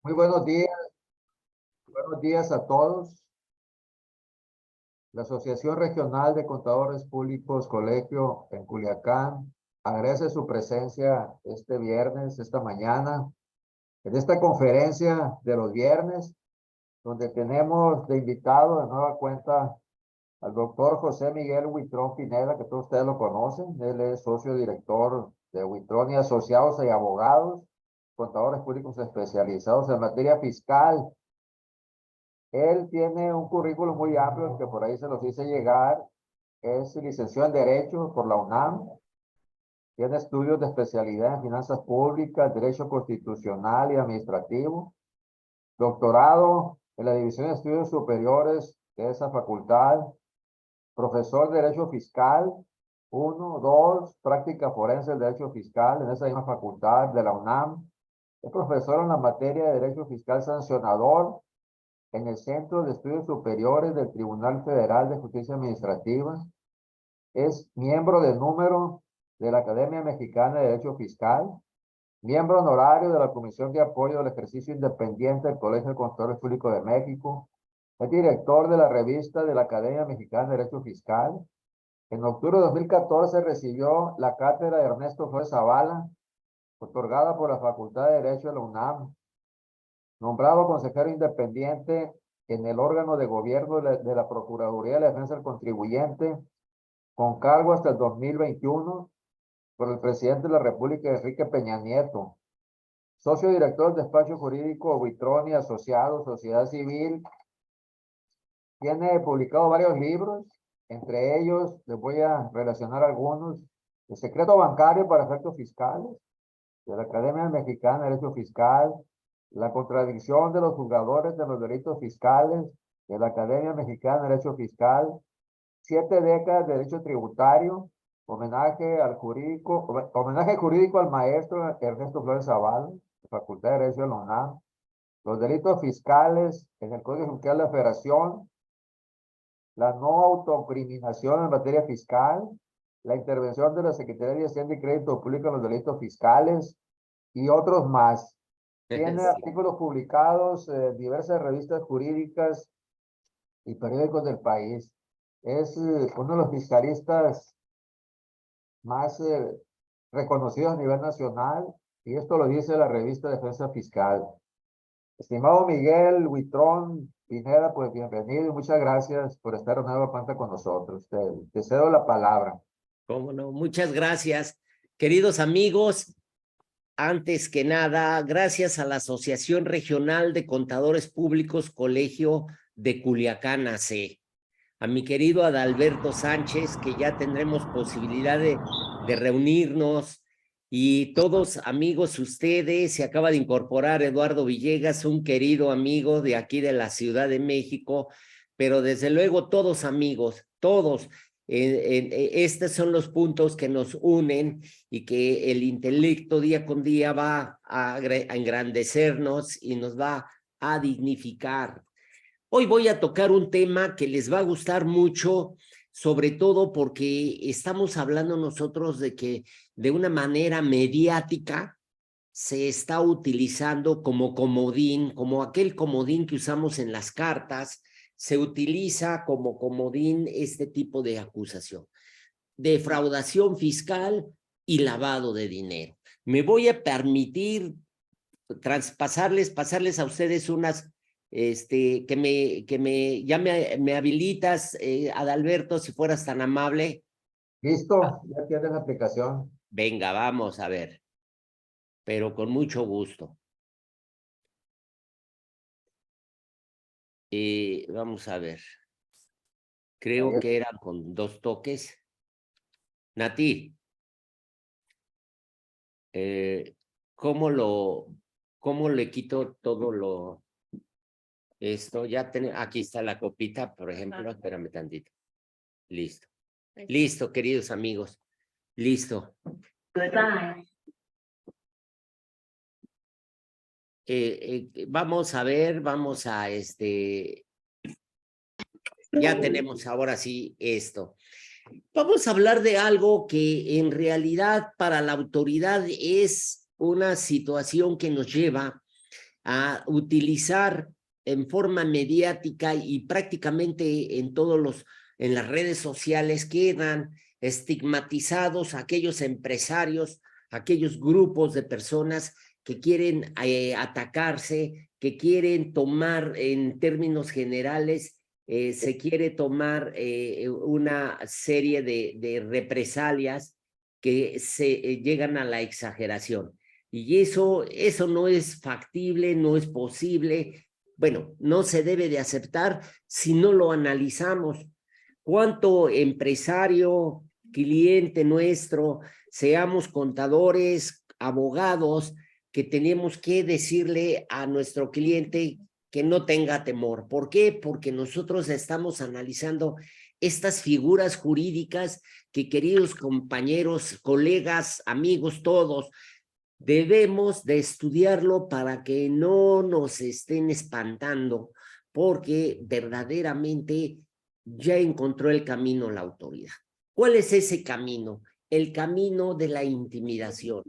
Muy buenos días a todos. La Asociación Regional de Contadores Públicos Colegio en Culiacán agradece su presencia este viernes, esta mañana, en esta conferencia de los viernes, donde tenemos de invitado de nueva cuenta al doctor José Miguel Huitrón Pineda, que todos ustedes lo conocen. Él es socio director de Huitrón y Asociados y Abogados, contadores públicos especializados en materia fiscal. Él tiene un currículum muy amplio que por ahí se los hice llegar. Es licenciado en Derecho por la UNAM. Tiene estudios de especialidad en Finanzas Públicas, Derecho Constitucional y Administrativo. Doctorado en la División de Estudios Superiores de esa facultad. Profesor de Derecho Fiscal. 1, 2, práctica forense del Derecho Fiscal en esa misma facultad de la UNAM. Es profesor en la materia de Derecho Fiscal Sancionador en el Centro de Estudios Superiores del Tribunal Federal de Justicia Administrativa. Es miembro de número de la Academia Mexicana de Derecho Fiscal, miembro honorario de la Comisión de Apoyo al Ejercicio Independiente del Colegio de Contadores Públicos de México. Es director de la revista de la Academia Mexicana de Derecho Fiscal. En octubre de 2014 recibió la cátedra de Ernesto Flores Zavala, otorgada por la Facultad de Derecho de la UNAM. Nombrado consejero independiente en el órgano de gobierno de la Procuraduría de la Defensa del Contribuyente, con cargo hasta el 2021 por el presidente de la República, Enrique Peña Nieto. Socio director del despacho jurídico Huitrón y Asociados, Sociedad Civil. Tiene publicado varios libros, entre ellos les voy a relacionar algunos: El secreto bancario para efectos fiscales, de la Academia Mexicana de Derecho Fiscal; La contradicción de los juzgadores de los delitos fiscales, de la Academia Mexicana de Derecho Fiscal; 7 décadas de derecho tributario, homenaje jurídico al maestro Ernesto Flores Zavala, de Facultad de Derecho de la UNAM; Los delitos fiscales en el Código Fiscal de la Federación; La no autocriminación en materia fiscal; La intervención de la Secretaría de Hacienda y Crédito Público en los delitos fiscales, y otros más. Tiene Sí. artículos publicados en diversas revistas jurídicas y periódicos del país. Es uno de los fiscalistas más reconocidos a nivel nacional, y esto lo dice la revista Defensa Fiscal. Estimado Miguel Huitrón Pineda, pues bienvenido y muchas gracias por estar nuevamente con nosotros. Te cedo la palabra. ¿Cómo no? Muchas gracias, queridos amigos. Antes que nada, gracias a la Asociación Regional de Contadores Públicos Colegio de Culiacán AC, a mi querido Adalberto Sánchez, que ya tendremos posibilidad de reunirnos, y todos amigos, ustedes, se acaba de incorporar Eduardo Villegas, un querido amigo de aquí de la Ciudad de México, pero desde luego todos amigos, todos. Estos son los puntos que nos unen y que el intelecto día con día va a engrandecernos y nos va a dignificar. Hoy voy a tocar un tema que les va a gustar mucho, sobre todo porque estamos hablando nosotros de que de una manera mediática se está utilizando como comodín, como aquel comodín que usamos en las cartas. Se utiliza como comodín este tipo de acusación: defraudación fiscal y lavado de dinero. Me voy a permitir pasarles a ustedes unas, ya me habilitas, Adalberto, si fueras tan amable. ¿Listo? Ya tienes la aplicación. Venga, vamos a ver, pero con mucho gusto. Vamos a ver. Creo que era con 2 toques. Nati, ¿cómo le quito todo esto? Aquí está la copita, por ejemplo. Espérame tantito. Listo. Listo, queridos amigos. Listo. Vamos a ver, ya tenemos ahora sí esto. Vamos a hablar de algo que en realidad para la autoridad es una situación que nos lleva a utilizar en forma mediática y prácticamente en las redes sociales quedan estigmatizados aquellos empresarios, aquellos grupos de personas que quieren atacarse, que quieren tomar en términos generales, se quiere tomar una serie de represalias que llegan a la exageración. Y eso no es factible, no es posible. Bueno, no se debe de aceptar si no lo analizamos. ¿Cuánto empresario, cliente nuestro, seamos contadores, abogados, que tenemos que decirle a nuestro cliente que no tenga temor? ¿Por qué? Porque nosotros estamos analizando estas figuras jurídicas que, queridos compañeros, colegas, amigos, todos, debemos de estudiarlo para que no nos estén espantando, porque verdaderamente ya encontró el camino la autoridad. ¿Cuál es ese camino? El camino de la intimidación.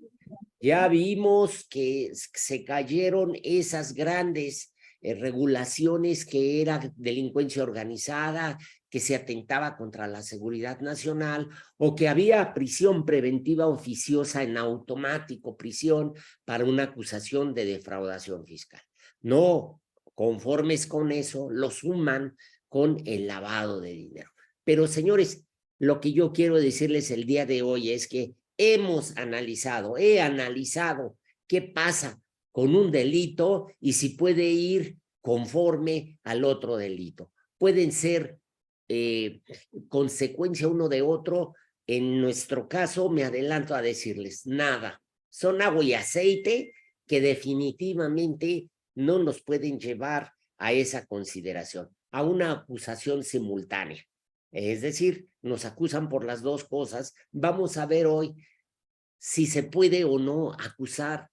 Ya vimos que se cayeron esas grandes regulaciones que era delincuencia organizada, que se atentaba contra la seguridad nacional, o que había prisión preventiva oficiosa en automático, prisión para una acusación de defraudación fiscal. No, conformes con eso, lo suman con el lavado de dinero. Pero, señores, lo que yo quiero decirles el día de hoy es que he analizado qué pasa con un delito y si puede ir conforme al otro delito. Pueden ser consecuencia uno de otro. En nuestro caso, me adelanto a decirles, nada. Son agua y aceite que definitivamente no nos pueden llevar a esa consideración, a una acusación simultánea. Es decir, nos acusan por las dos cosas. Vamos a ver hoy si se puede o no acusar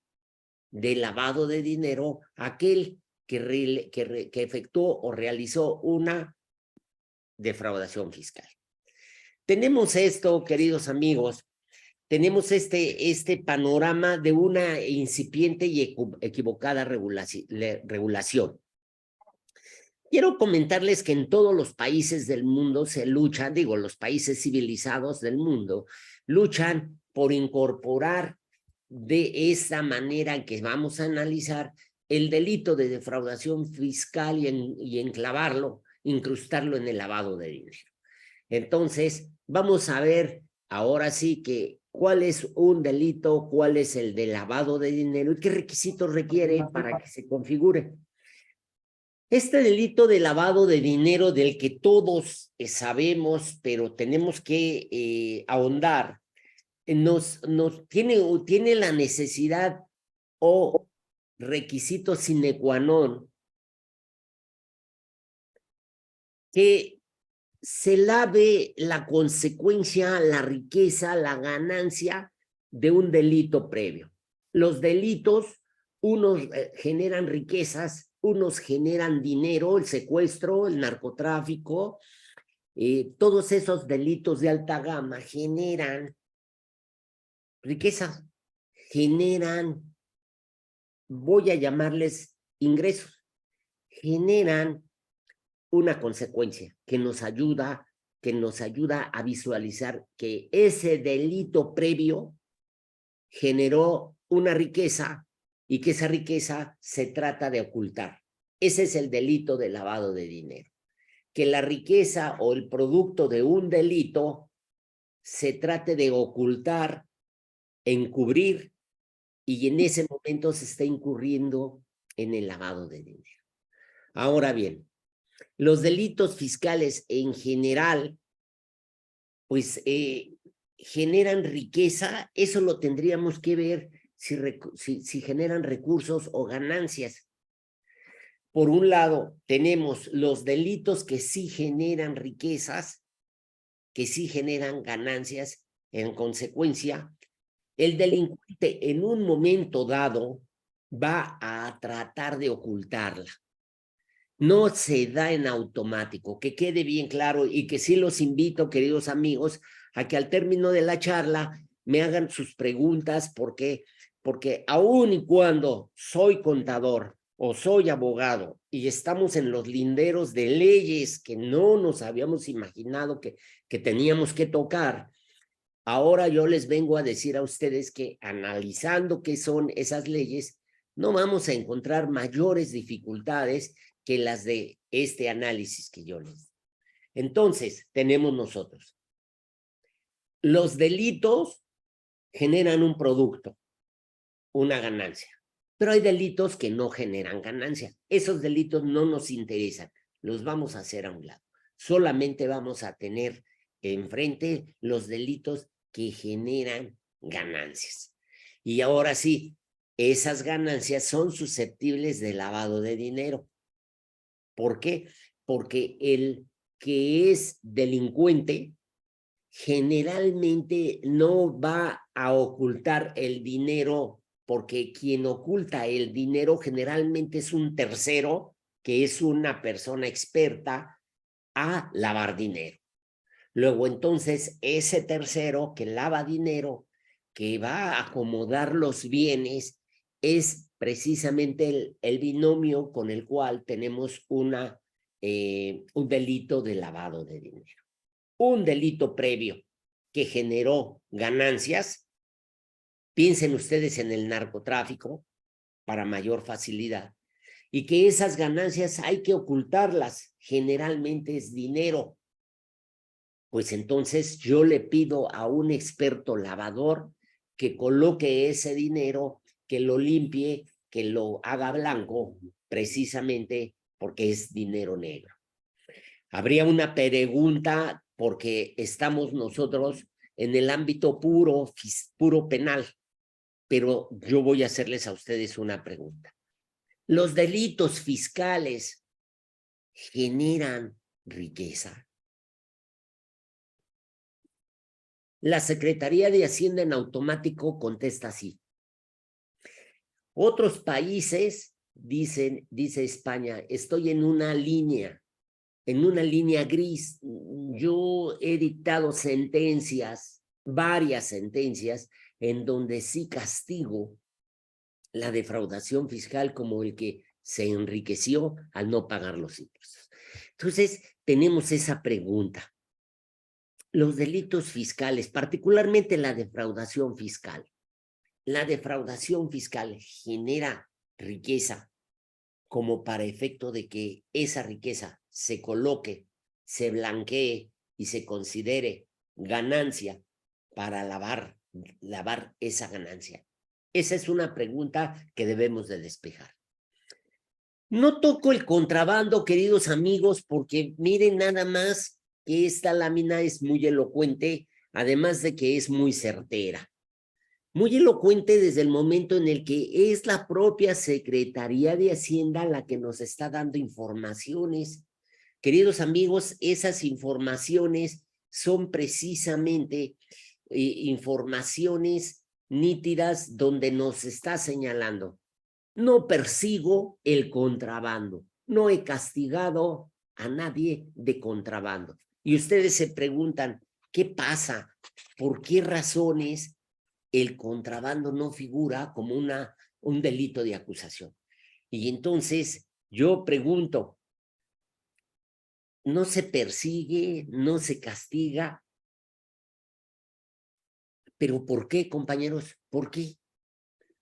de lavado de dinero a aquel que efectuó o realizó una defraudación fiscal. Tenemos esto, queridos amigos, tenemos este panorama de una incipiente y equivocada regulación. Quiero comentarles que en todos los países del mundo se luchan, digo, los países civilizados del mundo, luchan por incorporar de esa manera en que vamos a analizar el delito de defraudación fiscal y enclavarlo, incrustarlo en el lavado de dinero. Entonces, vamos a ver ahora sí que cuál es un delito, cuál es el de lavado de dinero y qué requisitos requiere para que se configure. Este delito de lavado de dinero del que todos sabemos, pero tenemos que ahondar, tiene la necesidad o requisito sine qua non que se lave la consecuencia, la riqueza, la ganancia de un delito previo. Los delitos, unos generan riquezas, unos generan dinero, el secuestro, el narcotráfico, todos esos delitos de alta gama generan riqueza, generan, voy a llamarles ingresos, generan una consecuencia que nos ayuda a visualizar que ese delito previo generó una riqueza y que esa riqueza se trata de ocultar. Ese es el delito de lavado de dinero. Que la riqueza o el producto de un delito se trate de ocultar, encubrir, y en ese momento se está incurriendo en el lavado de dinero. Ahora bien, los delitos fiscales en general, pues generan riqueza, eso lo tendríamos que ver si generan recursos o ganancias. Por un lado, tenemos los delitos que sí generan riquezas, que sí generan ganancias. En consecuencia, el delincuente en un momento dado va a tratar de ocultarla. No se da en automático, que quede bien claro, y que sí los invito, queridos amigos, a que al término de la charla me hagan sus preguntas, porque aun y cuando soy contador, o soy abogado y estamos en los linderos de leyes que no nos habíamos imaginado que teníamos que tocar, ahora yo les vengo a decir a ustedes que analizando qué son esas leyes, no vamos a encontrar mayores dificultades que las de este análisis que yo les doy. Entonces, tenemos nosotros. Los delitos generan un producto, una ganancia, pero hay delitos que no generan ganancia. Esos delitos no nos interesan, los vamos a hacer a un lado. Solamente vamos a tener enfrente los delitos que generan ganancias. Y ahora sí, esas ganancias son susceptibles de lavado de dinero. ¿Por qué? Porque el que es delincuente generalmente no va a ocultar el dinero, porque quien oculta el dinero generalmente es un tercero, que es una persona experta a lavar dinero. Luego entonces ese tercero que lava dinero, que va a acomodar los bienes, es precisamente el binomio con el cual tenemos un delito de lavado de dinero. Un delito previo que generó ganancias, piensen ustedes en el narcotráfico para mayor facilidad, y que esas ganancias hay que ocultarlas, generalmente es dinero. Pues entonces yo le pido a un experto lavador que coloque ese dinero, que lo limpie, que lo haga blanco, precisamente porque es dinero negro. Habría una pregunta porque estamos nosotros en el ámbito puro penal, pero yo voy a hacerles a ustedes una pregunta. ¿Los delitos fiscales generan riqueza? La Secretaría de Hacienda en automático contesta así. Otros países, dice España, estoy en una línea gris. Yo he dictado sentencias, varias sentencias, en donde sí castigo la defraudación fiscal como el que se enriqueció al no pagar los impuestos. Entonces, tenemos esa pregunta. Los delitos fiscales, particularmente la defraudación fiscal genera riqueza como para efecto de que esa riqueza se coloque, se blanquee y se considere ganancia para lavar esa ganancia. Esa es una pregunta que debemos de despejar. No toco el contrabando, queridos amigos, porque miren nada más que esta lámina es muy elocuente, además de que es muy certera. Muy elocuente desde el momento en el que es la propia Secretaría de Hacienda la que nos está dando informaciones. Queridos amigos, esas informaciones son precisamente informaciones nítidas donde nos está señalando. No persigo el contrabando, no he castigado a nadie de contrabando. Y ustedes se preguntan, ¿qué pasa? ¿Por qué razones el contrabando no figura como un delito de acusación? Y entonces yo pregunto, ¿no se persigue, no se castiga? ¿Pero por qué, compañeros? ¿Por qué?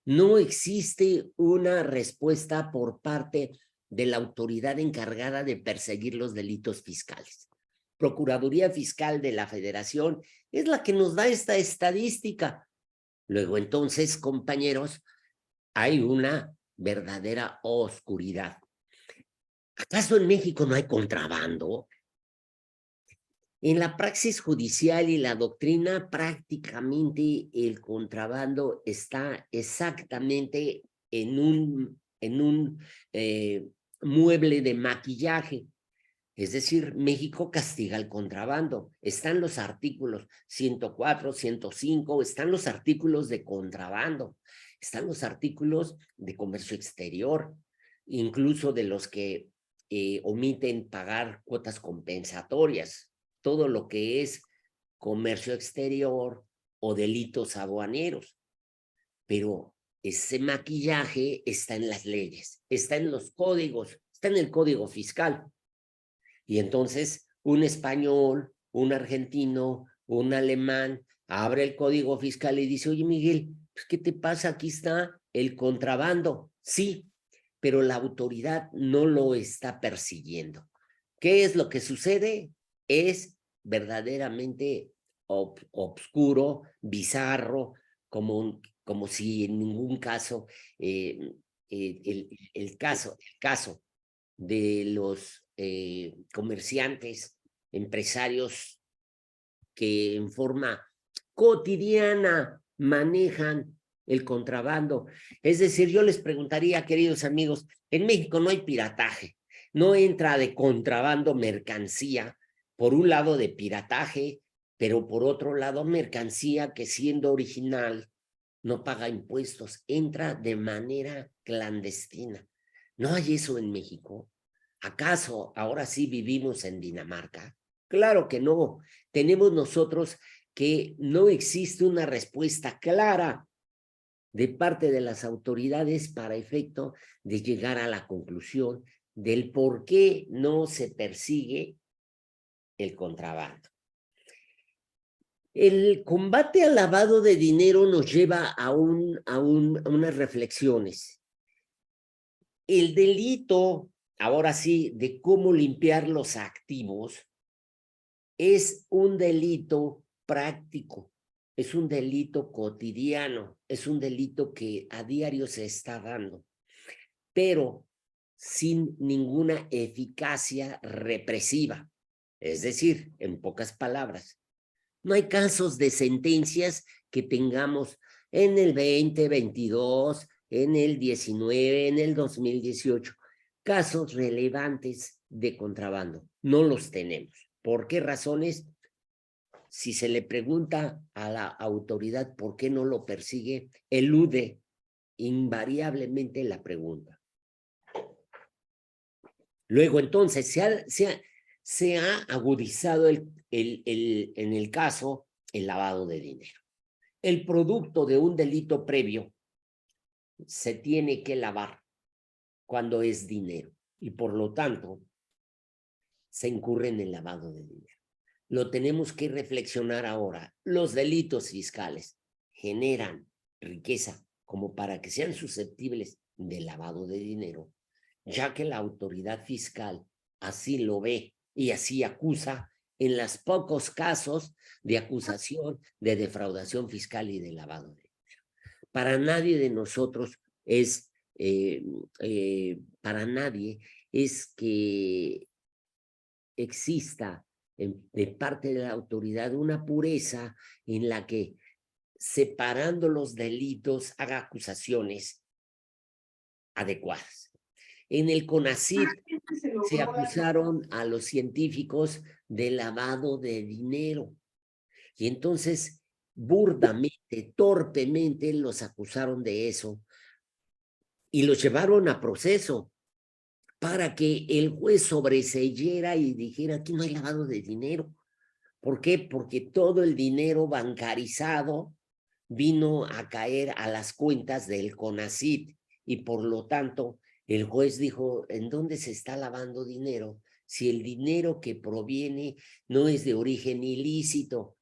No existe una respuesta por parte de la autoridad encargada de perseguir los delitos fiscales. Procuraduría Fiscal de la Federación es la que nos da esta estadística. Luego, entonces, compañeros, hay una verdadera oscuridad. ¿Acaso en México no hay contrabando? En la praxis judicial y la doctrina, prácticamente el contrabando está exactamente en un mueble de maquillaje. Es decir, México castiga el contrabando. Están los artículos 104, 105, están los artículos de contrabando, están los artículos de comercio exterior, incluso de los que omiten pagar cuotas compensatorias, todo lo que es comercio exterior o delitos aduaneros. Pero ese maquillaje está en las leyes, está en los códigos, está en el código fiscal. Y entonces un español, un argentino, un alemán, abre el código fiscal y dice, oye Miguel, pues, ¿qué te pasa? Aquí está el contrabando. Sí, pero la autoridad no lo está persiguiendo. ¿Qué es lo que sucede? Es verdaderamente obscuro, bizarro, como si en ningún caso el caso de los comerciantes, empresarios que en forma cotidiana manejan el contrabando. Es decir, yo les preguntaría, queridos amigos, en México no hay pirataje, no entra de contrabando mercancía, por un lado de pirataje, pero por otro lado mercancía que siendo original no paga impuestos, entra de manera clandestina. ¿No hay eso en México? ¿Acaso ahora sí vivimos en Dinamarca? Claro que no. Tenemos nosotros que no existe una respuesta clara de parte de las autoridades para efecto de llegar a la conclusión del por qué no se persigue el contrabando. El combate al lavado de dinero nos lleva a unas reflexiones. El delito, ahora sí, de cómo limpiar los activos, es un delito práctico, es un delito cotidiano, es un delito que a diario se está dando, pero sin ninguna eficacia represiva. Es decir, en pocas palabras, no hay casos de sentencias que tengamos en el 2022, en el 19, en el 2018, casos relevantes de contrabando. No los tenemos. ¿Por qué razones? Si se le pregunta a la autoridad por qué no lo persigue, elude invariablemente la pregunta. Luego, entonces, se ha agudizado en el caso el lavado de dinero. El producto de un delito previo se tiene que lavar cuando es dinero y por lo tanto se incurre en el lavado de dinero. Lo tenemos que reflexionar ahora. Los delitos fiscales generan riqueza como para que sean susceptibles de lavado de dinero, ya que la autoridad fiscal así lo ve y así acusa en los pocos casos de acusación de defraudación fiscal y de lavado de dinero. Para nadie de nosotros es, para nadie es que exista de parte de la autoridad una pureza en la que separando los delitos haga acusaciones adecuadas. En el CONACYT se acusaron a los científicos de lavado de dinero y entonces burdamente, torpemente los acusaron de eso y los llevaron a proceso para que el juez sobreseyera y dijera aquí no hay lavado de dinero. ¿Por qué? Porque todo el dinero bancarizado vino a caer a las cuentas del CONACYT y por lo tanto el juez dijo, ¿en dónde se está lavando dinero? Si el dinero que proviene no es de origen ilícito,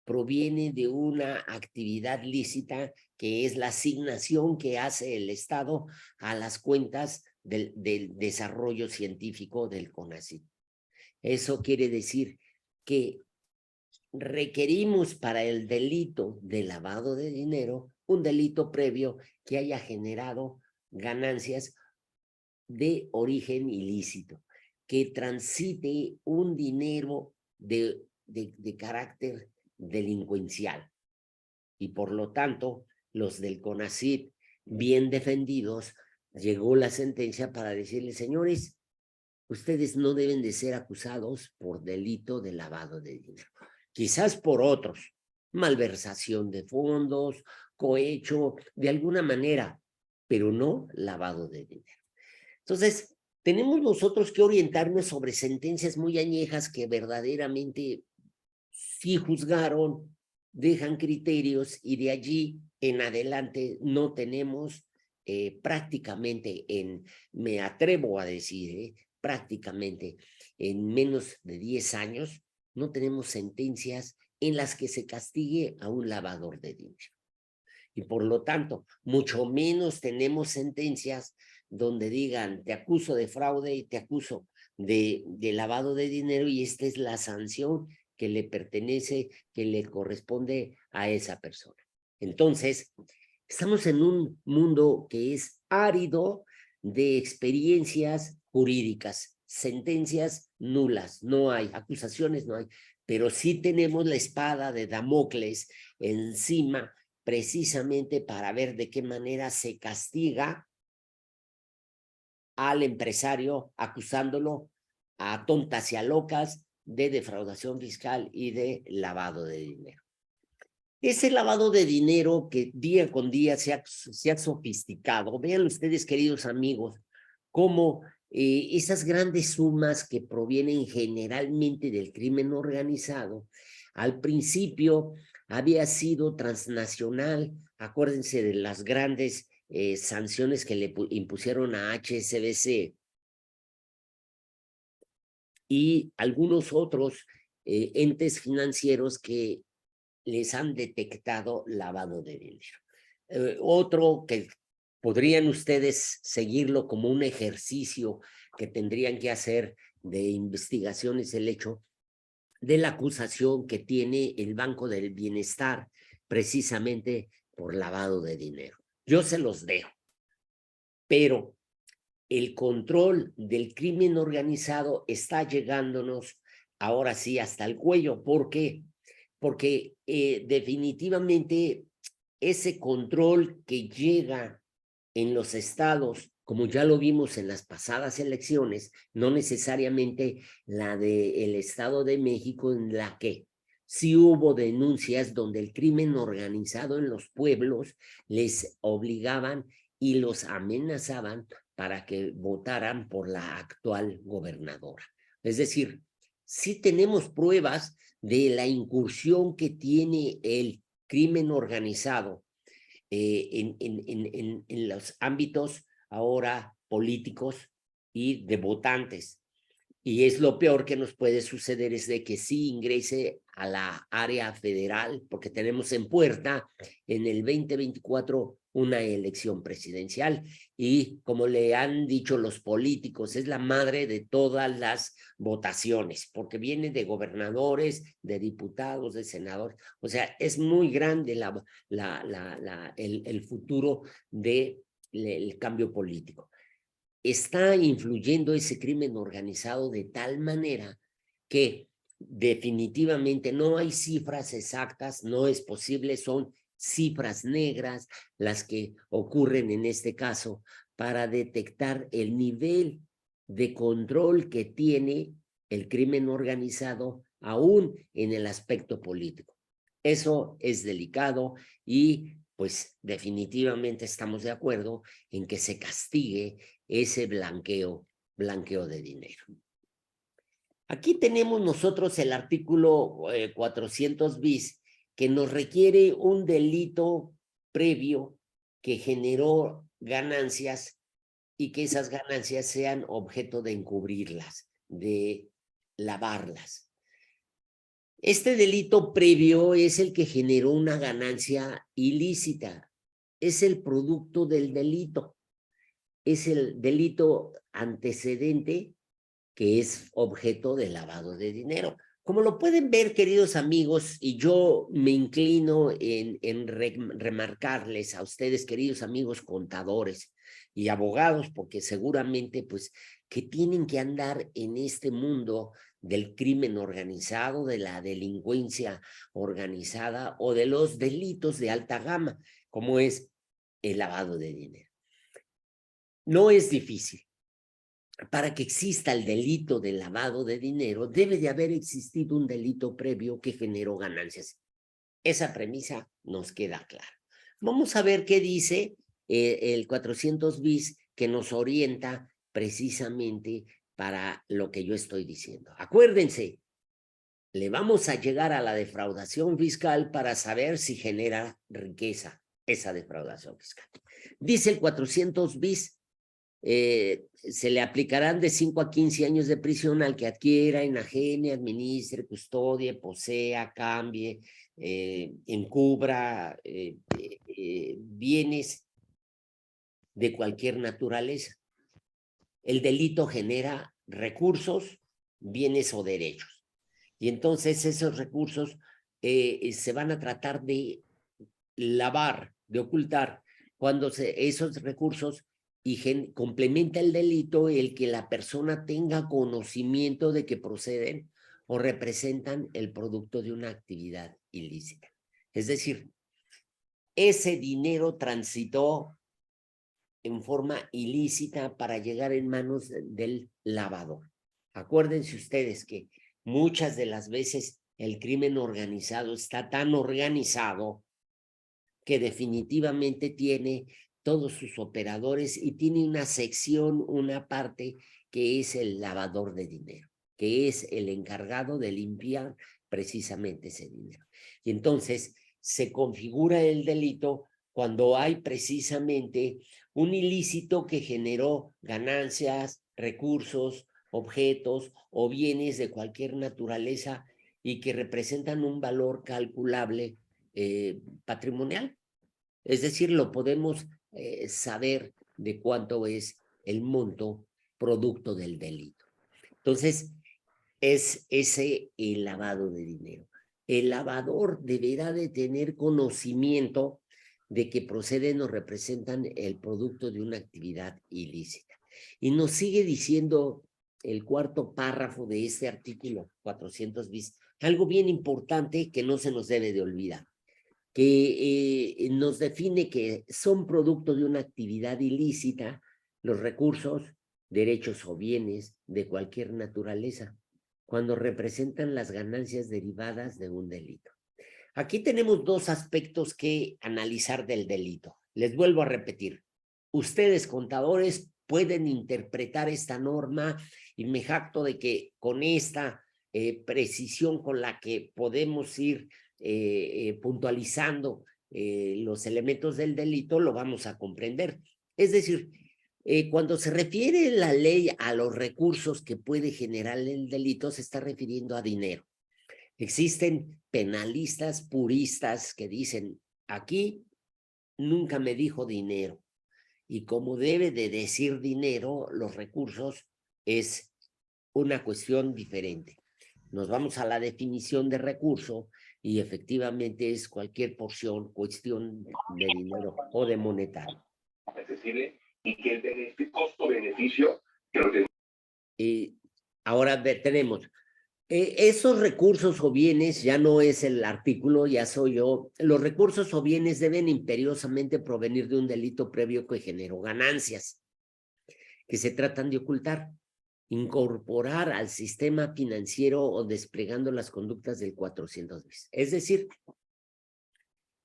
proviene de una actividad lícita que es la asignación que hace el Estado a las cuentas del desarrollo científico del CONACYT. Eso quiere decir que requerimos para el delito de lavado de dinero un delito previo que haya generado ganancias de origen ilícito, que transite un dinero de carácter delincuencial. Y por lo tanto, los del CONACYT, bien defendidos, llegó la sentencia para decirles, señores, ustedes no deben de ser acusados por delito de lavado de dinero. Quizás por otros, malversación de fondos, cohecho, de alguna manera, pero no lavado de dinero. Entonces, tenemos nosotros que orientarnos sobre sentencias muy añejas que verdaderamente sí juzgaron dejan criterios y de allí en adelante no tenemos prácticamente me atrevo a decir, prácticamente en menos de 10 años, no tenemos sentencias en las que se castigue a un lavador de dinero. Y por lo tanto, mucho menos tenemos sentencias donde digan, te acuso de fraude y te acuso de lavado de dinero y esta es la sanción que le pertenece, que le corresponde a esa persona. Entonces, estamos en un mundo que es árido de experiencias jurídicas, sentencias nulas, no hay, acusaciones no hay, pero sí tenemos la espada de Damocles encima precisamente para ver de qué manera se castiga al empresario acusándolo a tontas y a locas de defraudación fiscal y de lavado de dinero. Ese lavado de dinero que día con día se ha sofisticado, vean ustedes, queridos amigos, cómo esas grandes sumas que provienen generalmente del crimen organizado, al principio había sido transnacional, acuérdense de las grandes sanciones que le impusieron a HSBC y algunos otros entes financieros que les han detectado lavado de dinero. Otro que podrían ustedes seguirlo como un ejercicio que tendrían que hacer de investigación es el hecho de la acusación que tiene el Banco del Bienestar precisamente por lavado de dinero. Yo se los dejo, pero el control del crimen organizado está llegándonos ahora sí hasta el cuello. ¿Por qué? Porque definitivamente ese control que llega en los estados, como ya lo vimos en las pasadas elecciones, no necesariamente la del Estado de México, en la que sí hubo denuncias donde el crimen organizado en los pueblos les obligaban y los amenazaban para que votaran por la actual gobernadora. Es decir, sí tenemos pruebas de la incursión que tiene el crimen organizado en los ámbitos ahora políticos y de votantes. Y es lo peor que nos puede suceder es de que sí ingrese a la área federal, porque tenemos en puerta en el 2024 una elección presidencial y como le han dicho los políticos, es la madre de todas las votaciones, porque viene de gobernadores, de diputados, de senadores, o sea, es muy grande el futuro del cambio político. Está influyendo ese crimen organizado de tal manera que definitivamente no hay cifras exactas, no es posible, son cifras negras las que ocurren en este caso para detectar el nivel de control que tiene el crimen organizado aún en el aspecto político. Eso es delicado y pues definitivamente estamos de acuerdo en que se castigue ese blanqueo de dinero. Aquí tenemos nosotros el artículo 400 bis que nos requiere un delito previo que generó ganancias y que esas ganancias sean objeto de encubrirlas, de lavarlas. Este delito previo es el que generó una ganancia ilícita, es el producto del delito, es el delito antecedente que es objeto de lavado de dinero. Como lo pueden ver, queridos amigos, y yo me inclino en remarcarles a ustedes, queridos amigos contadores y abogados, porque seguramente pues que tienen que andar en este mundo del crimen organizado, de la delincuencia organizada o de los delitos de alta gama, como es el lavado de dinero. No es difícil. Para que exista el delito de lavado de dinero, debe de haber existido un delito previo que generó ganancias. Esa premisa nos queda clara. Vamos a ver qué dice el 400 bis que nos orienta precisamente para lo que yo estoy diciendo. Acuérdense, le vamos a llegar a la defraudación fiscal para saber si genera riqueza esa defraudación fiscal. Dice el 400 bis, se le aplicarán de 5 a 15 años de prisión al que adquiera, enajene, administre, custodie, posea, cambie, encubra bienes de cualquier naturaleza. El delito genera recursos, bienes o derechos. Y entonces esos recursos se van a tratar de lavar, de ocultar, cuando esos recursos complementa el delito el que la persona tenga conocimiento de que proceden o representan el producto de una actividad ilícita. Es decir, ese dinero transitó en forma ilícita para llegar en manos del lavador. Acuérdense ustedes que muchas de las veces el crimen organizado está tan organizado que definitivamente tiene todos sus operadores y tiene una sección, una parte que es el lavador de dinero, que es el encargado de limpiar precisamente ese dinero. Y entonces se configura el delito cuando hay precisamente un ilícito que generó ganancias, recursos, objetos o bienes de cualquier naturaleza y que representan un valor calculable patrimonial. Es decir, lo podemos saber de cuánto es el monto producto del delito. Entonces, es ese el lavado de dinero. El lavador deberá de tener conocimiento de que proceden o representan el producto de una actividad ilícita. Y nos sigue diciendo el cuarto párrafo de este artículo 400 bis, algo bien importante que no se nos debe de olvidar, que nos define que son producto de una actividad ilícita los recursos, derechos o bienes de cualquier naturaleza, cuando representan las ganancias derivadas de un delito. Aquí tenemos dos aspectos que analizar del delito. Les vuelvo a repetir. Ustedes, contadores, pueden interpretar esta norma y me jacto de que con esta precisión con la que podemos ir puntualizando los elementos del delito, lo vamos a comprender. Es decir, cuando se refiere la ley a los recursos que puede generar el delito, se está refiriendo a dinero. Existen penalistas puristas que dicen, aquí nunca me dijo dinero. Y como debe de decir dinero, los recursos es una cuestión diferente. Nos vamos a la definición de recurso y efectivamente es cualquier porción, cuestión de dinero o de monetario. Accesible y que el costo-beneficio que lo tenemos. Ahora tenemos esos recursos o bienes, ya no es el artículo, ya soy yo. Los recursos o bienes deben imperiosamente provenir de un delito previo que generó ganancias, que se tratan de ocultar, incorporar al sistema financiero o desplegando las conductas del 400 bis. Es decir,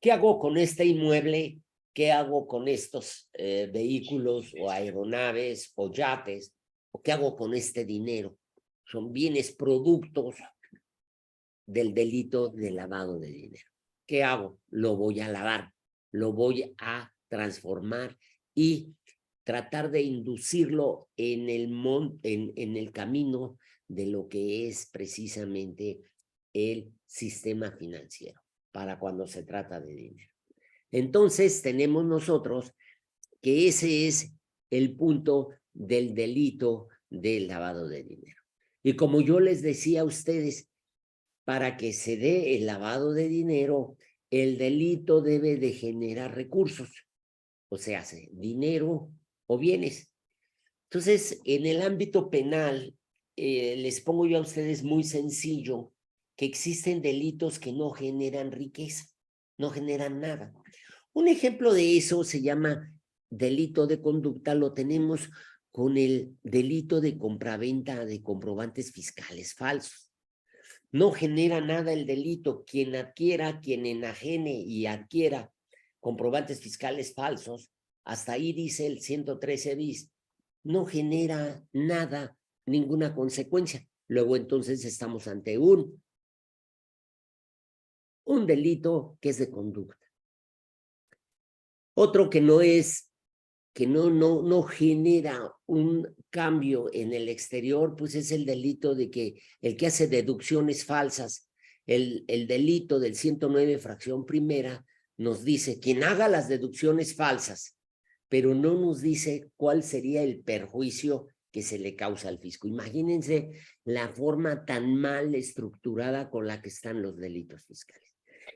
¿qué hago con este inmueble? ¿Qué hago con estos vehículos o aeronaves o yates? ¿O qué hago con este dinero? Son bienes productos del delito de lavado de dinero. ¿Qué hago? Lo voy a lavar, lo voy a transformar y tratar de inducirlo en el camino de lo que es precisamente el sistema financiero para cuando se trata de dinero. Entonces tenemos nosotros que ese es el punto del delito del lavado de dinero. Y como yo les decía a ustedes, para que se dé el lavado de dinero, el delito debe de generar recursos, o sea, dinero o bienes. Entonces, en el ámbito penal, les pongo yo a ustedes muy sencillo que existen delitos que no generan riqueza, no generan nada. Un ejemplo de eso se llama delito de conducta, lo tenemos con el delito de compraventa de comprobantes fiscales falsos. No genera nada el delito. Quien adquiera, quien enajene y adquiera comprobantes fiscales falsos, hasta ahí dice el 113 bis, no genera nada, ninguna consecuencia. Luego entonces estamos ante un un delito que es de conducta. Otro que no es, que no genera un cambio en el exterior, pues es el delito de que el que hace deducciones falsas. El delito del 109 fracción primera nos dice quien haga las deducciones falsas, pero no nos dice cuál sería el perjuicio que se le causa al fisco. Imagínense la forma tan mal estructurada con la que están los delitos fiscales.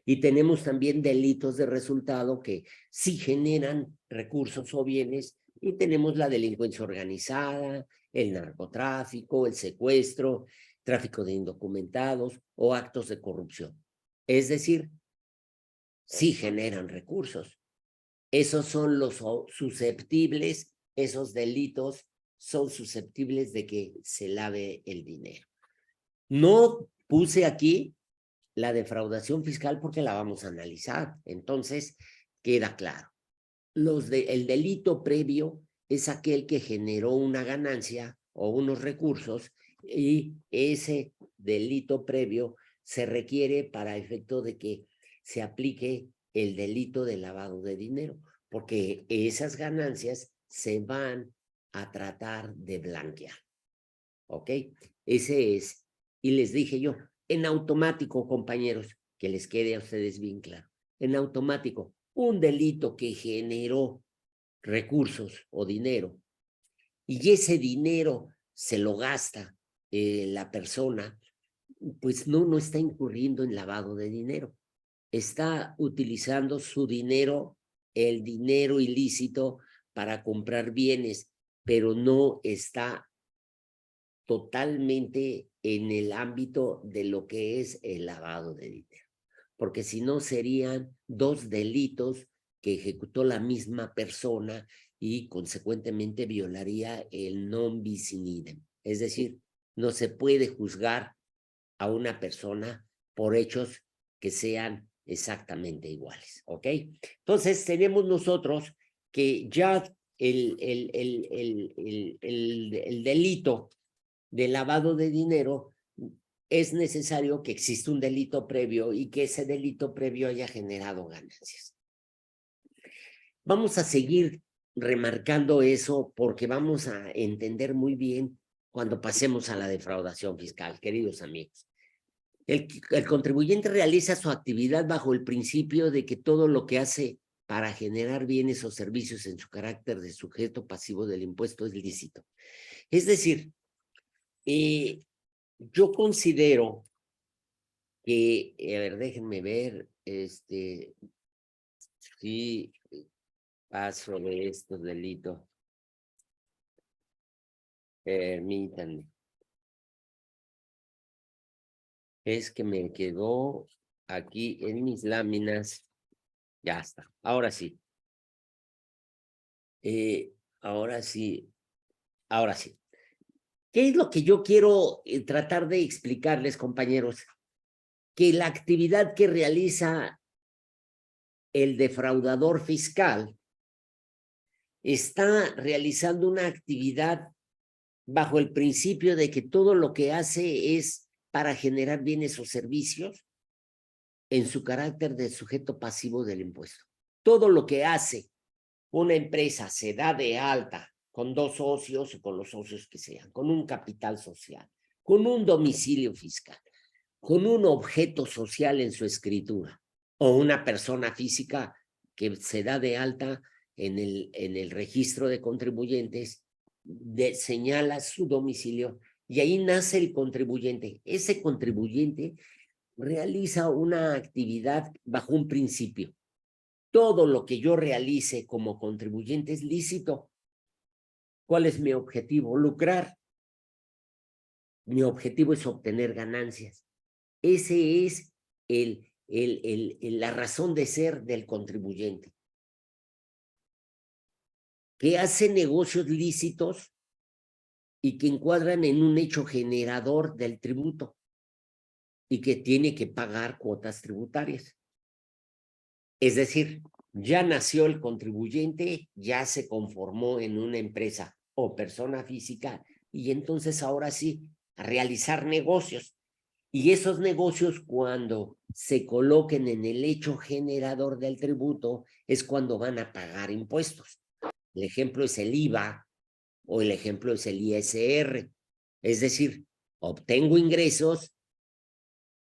Y tenemos también delitos de resultado que sí generan recursos o bienes, y tenemos la delincuencia organizada, el narcotráfico, el secuestro, tráfico de indocumentados o actos de corrupción. Es decir, sí generan recursos. Esos son los susceptibles, esos delitos son susceptibles de que se lave el dinero. No puse aquí la defraudación fiscal porque la vamos a analizar, entonces queda claro. El delito previo es aquel que generó una ganancia o unos recursos, y ese delito previo se requiere para efecto de que se aplique el delito de lavado de dinero, porque esas ganancias se van a tratar de blanquear. ¿Ok? Ese es. Y les dije yo, en automático, compañeros, que les quede a ustedes bien claro, en automático, un delito que generó recursos o dinero, y ese dinero se lo gasta la persona, pues no está incurriendo en lavado de dinero. Está utilizando su dinero, el dinero ilícito, para comprar bienes, pero no está totalmente en el ámbito de lo que es el lavado de dinero. Porque si no serían dos delitos que ejecutó la misma persona y consecuentemente violaría el non bis in idem. Es decir, no se puede juzgar a una persona por hechos que sean exactamente iguales, ¿ok? Entonces tenemos nosotros que ya el delito de lavado de dinero, es necesario que exista un delito previo y que ese delito previo haya generado ganancias. Vamos a seguir remarcando eso porque vamos a entender muy bien cuando pasemos a la defraudación fiscal, queridos amigos. El contribuyente realiza su actividad bajo el principio de que todo lo que hace para generar bienes o servicios en su carácter de sujeto pasivo del impuesto es lícito. Es decir, yo considero que, a ver, déjenme ver, sí, paso de estos delitos. Permítanme. Es que me quedó aquí en mis láminas. Ya está, ahora sí. Ahora sí, ahora sí. ¿Qué es lo que yo quiero tratar de explicarles, compañeros? Que la actividad que realiza el defraudador fiscal está realizando una actividad bajo el principio de que todo lo que hace es para generar bienes o servicios en su carácter de sujeto pasivo del impuesto. Todo lo que hace una empresa se da de alta con dos socios o con los socios que sean, con un capital social, con un domicilio fiscal, con un objeto social en su escritura, o una persona física que se da de alta en el registro de contribuyentes, señala su domicilio y ahí nace el contribuyente. Ese contribuyente realiza una actividad bajo un principio. Todo lo que yo realice como contribuyente es lícito. ¿Cuál es mi objetivo? Lucrar. Mi objetivo es obtener ganancias. Ese es la razón de ser del contribuyente, que hace negocios lícitos y que encuadran en un hecho generador del tributo y que tiene que pagar cuotas tributarias. Es decir, ya nació el contribuyente, ya se conformó en una empresa o persona física y entonces ahora sí, a realizar negocios. Y esos negocios, cuando se coloquen en el hecho generador del tributo, es cuando van a pagar impuestos. El ejemplo es el IVA o el ejemplo es el ISR. Es decir, obtengo ingresos,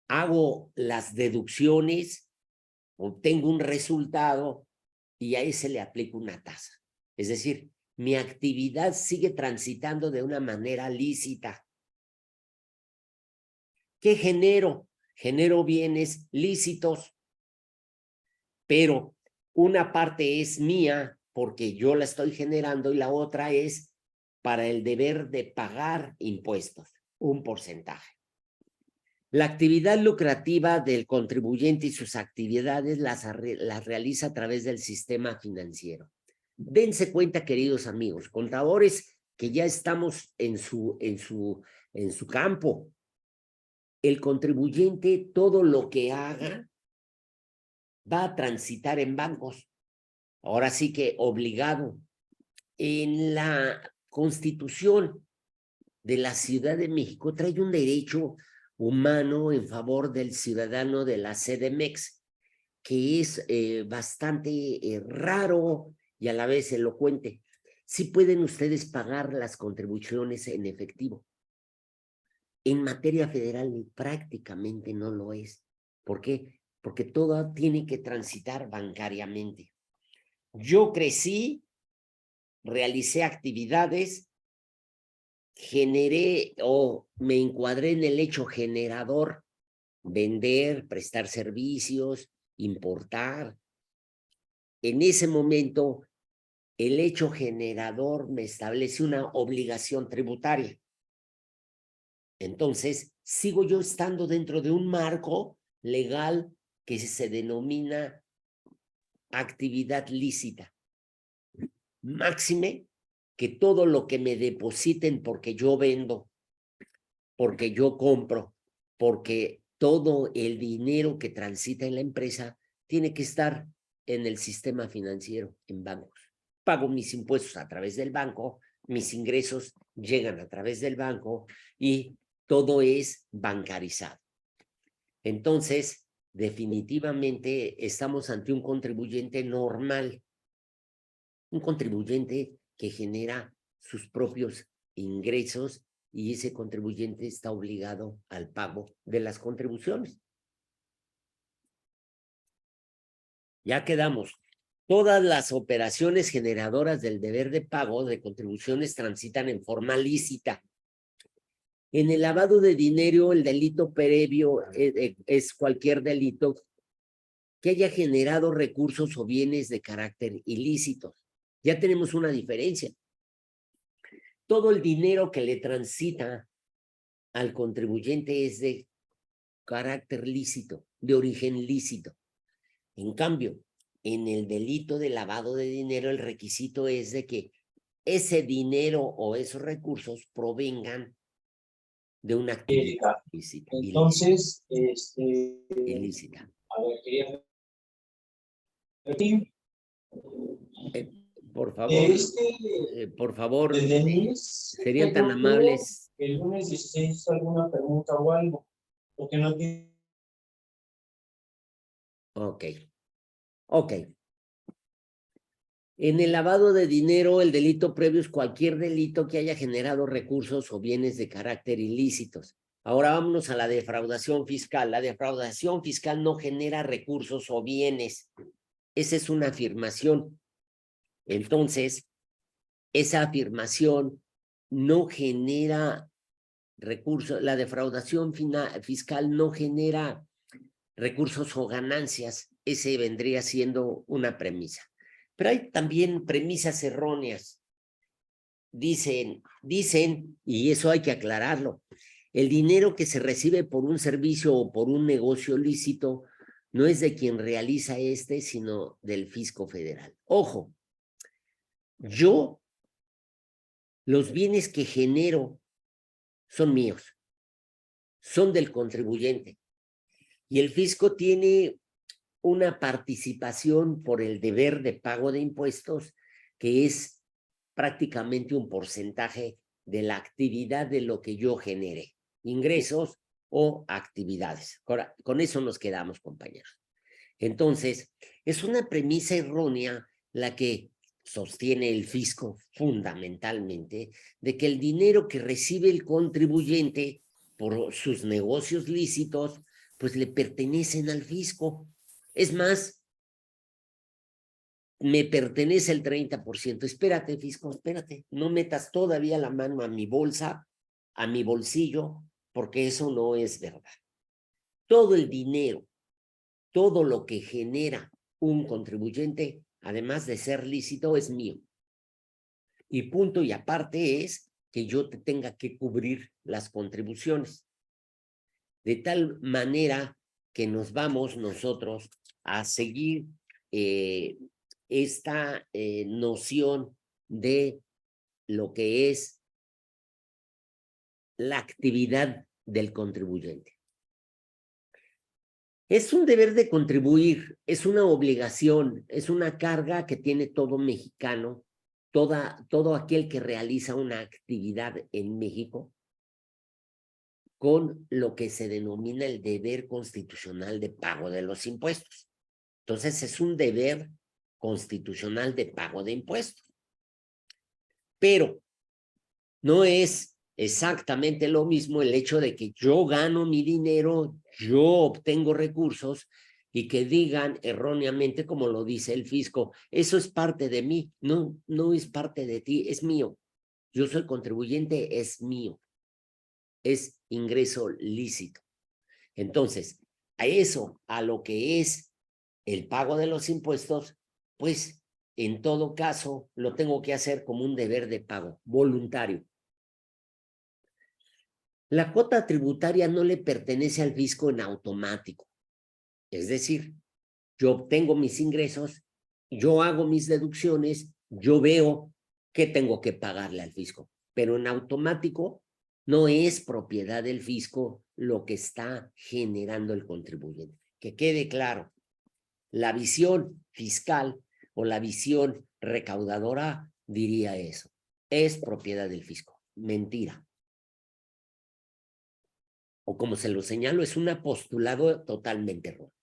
hago las deducciones, obtengo un resultado y a ese le aplico una tasa. Es decir, mi actividad sigue transitando de una manera lícita. ¿Qué genero? Genero bienes lícitos, pero una parte es mía porque yo la estoy generando y la otra es para el deber de pagar impuestos, un porcentaje. La actividad lucrativa del contribuyente y sus actividades las realiza a través del sistema financiero. Dense cuenta, queridos amigos, contadores que ya estamos en su campo. El contribuyente, todo lo que haga, va a transitar en bancos. Ahora sí que obligado. En la Constitución de la Ciudad de México trae un derecho humano en favor del ciudadano de la CDMX, que es bastante raro y a la vez elocuente. Sí pueden ustedes pagar las contribuciones en efectivo. En materia federal prácticamente no lo es. ¿Por qué? Porque todo tiene que transitar bancariamente. Yo crecí, realicé actividades, generé o me encuadré en el hecho generador, vender, prestar servicios, importar. En ese momento, el hecho generador me establece una obligación tributaria. Entonces, sigo yo estando dentro de un marco legal que se denomina actividad lícita. Máxime que todo lo que me depositen porque yo vendo, porque yo compro, porque todo el dinero que transita en la empresa tiene que estar en el sistema financiero, en bancos. Pago mis impuestos a través del banco, mis ingresos llegan a través del banco y todo es bancarizado. Entonces, definitivamente estamos ante un contribuyente normal, un contribuyente que genera sus propios ingresos y ese contribuyente está obligado al pago de las contribuciones. Ya quedamos. Todas las operaciones generadoras del deber de pago de contribuciones transitan en forma lícita. En el lavado de dinero, el delito previo es cualquier delito que haya generado recursos o bienes de carácter ilícitos. Ya tenemos una diferencia. Todo el dinero que le transita al contribuyente es de carácter lícito, de origen lícito. En cambio, en el delito de lavado de dinero, el requisito es de que ese dinero o esos recursos provengan de una actividad ilícita. Entonces, ilícita. A ver, quería... por favor, de Denise, serían tan amables. El lunes 16, ¿alguna pregunta o algo? Porque no tiene... Ok. En el lavado de dinero, el delito previo es cualquier delito que haya generado recursos o bienes de carácter ilícitos. Ahora vámonos a la defraudación fiscal. La defraudación fiscal no genera recursos o bienes. Esa es una afirmación. Entonces, esa afirmación no genera recursos. La defraudación fiscal no genera recursos o ganancias. Ese vendría siendo una premisa. Pero hay también premisas erróneas. Dicen, y eso hay que aclararlo, el dinero que se recibe por un servicio o por un negocio lícito no es de quien realiza sino del fisco federal. Ojo, los bienes que genero son míos, son del contribuyente. Y el fisco tiene una participación por el deber de pago de impuestos que es prácticamente un porcentaje de la actividad de lo que yo genere, ingresos o actividades. Ahora, con eso nos quedamos, compañeros. Entonces, es una premisa errónea la que sostiene el fisco fundamentalmente, de que el dinero que recibe el contribuyente por sus negocios lícitos, pues le pertenecen al fisco. Es más, me pertenece el 30%. Espérate, fisco, espérate. No metas todavía la mano a mi bolsa, a mi bolsillo, porque eso no es verdad. Todo el dinero, todo lo que genera un contribuyente, además de ser lícito, es mío. Y punto y aparte es que yo te tenga que cubrir las contribuciones. De tal manera que nos vamos nosotros a seguir esta noción de lo que es la actividad del contribuyente. Es un deber de contribuir, es una obligación, es una carga que tiene todo mexicano, todo aquel que realiza una actividad en México, con lo que se denomina el deber constitucional de pago de los impuestos. Entonces, es un deber constitucional de pago de impuestos. Pero no es exactamente lo mismo el hecho de que yo gano mi dinero, yo obtengo recursos y que digan erróneamente, como lo dice el fisco, eso es parte de mí. No, no es parte de ti, es mío. Yo soy contribuyente, es mío. Es ingreso lícito. Entonces, a eso, a lo que es el pago de los impuestos, pues en todo caso lo tengo que hacer como un deber de pago voluntario. La cuota tributaria no le pertenece al fisco en automático. Es decir, yo obtengo mis ingresos, yo hago mis deducciones, yo veo qué tengo que pagarle al fisco, pero en automático no es propiedad del fisco lo que está generando el contribuyente. Que quede claro, la visión fiscal o la visión recaudadora diría eso. Es propiedad del fisco. Mentira. O como se lo señalo, es un postulado totalmente erróneo.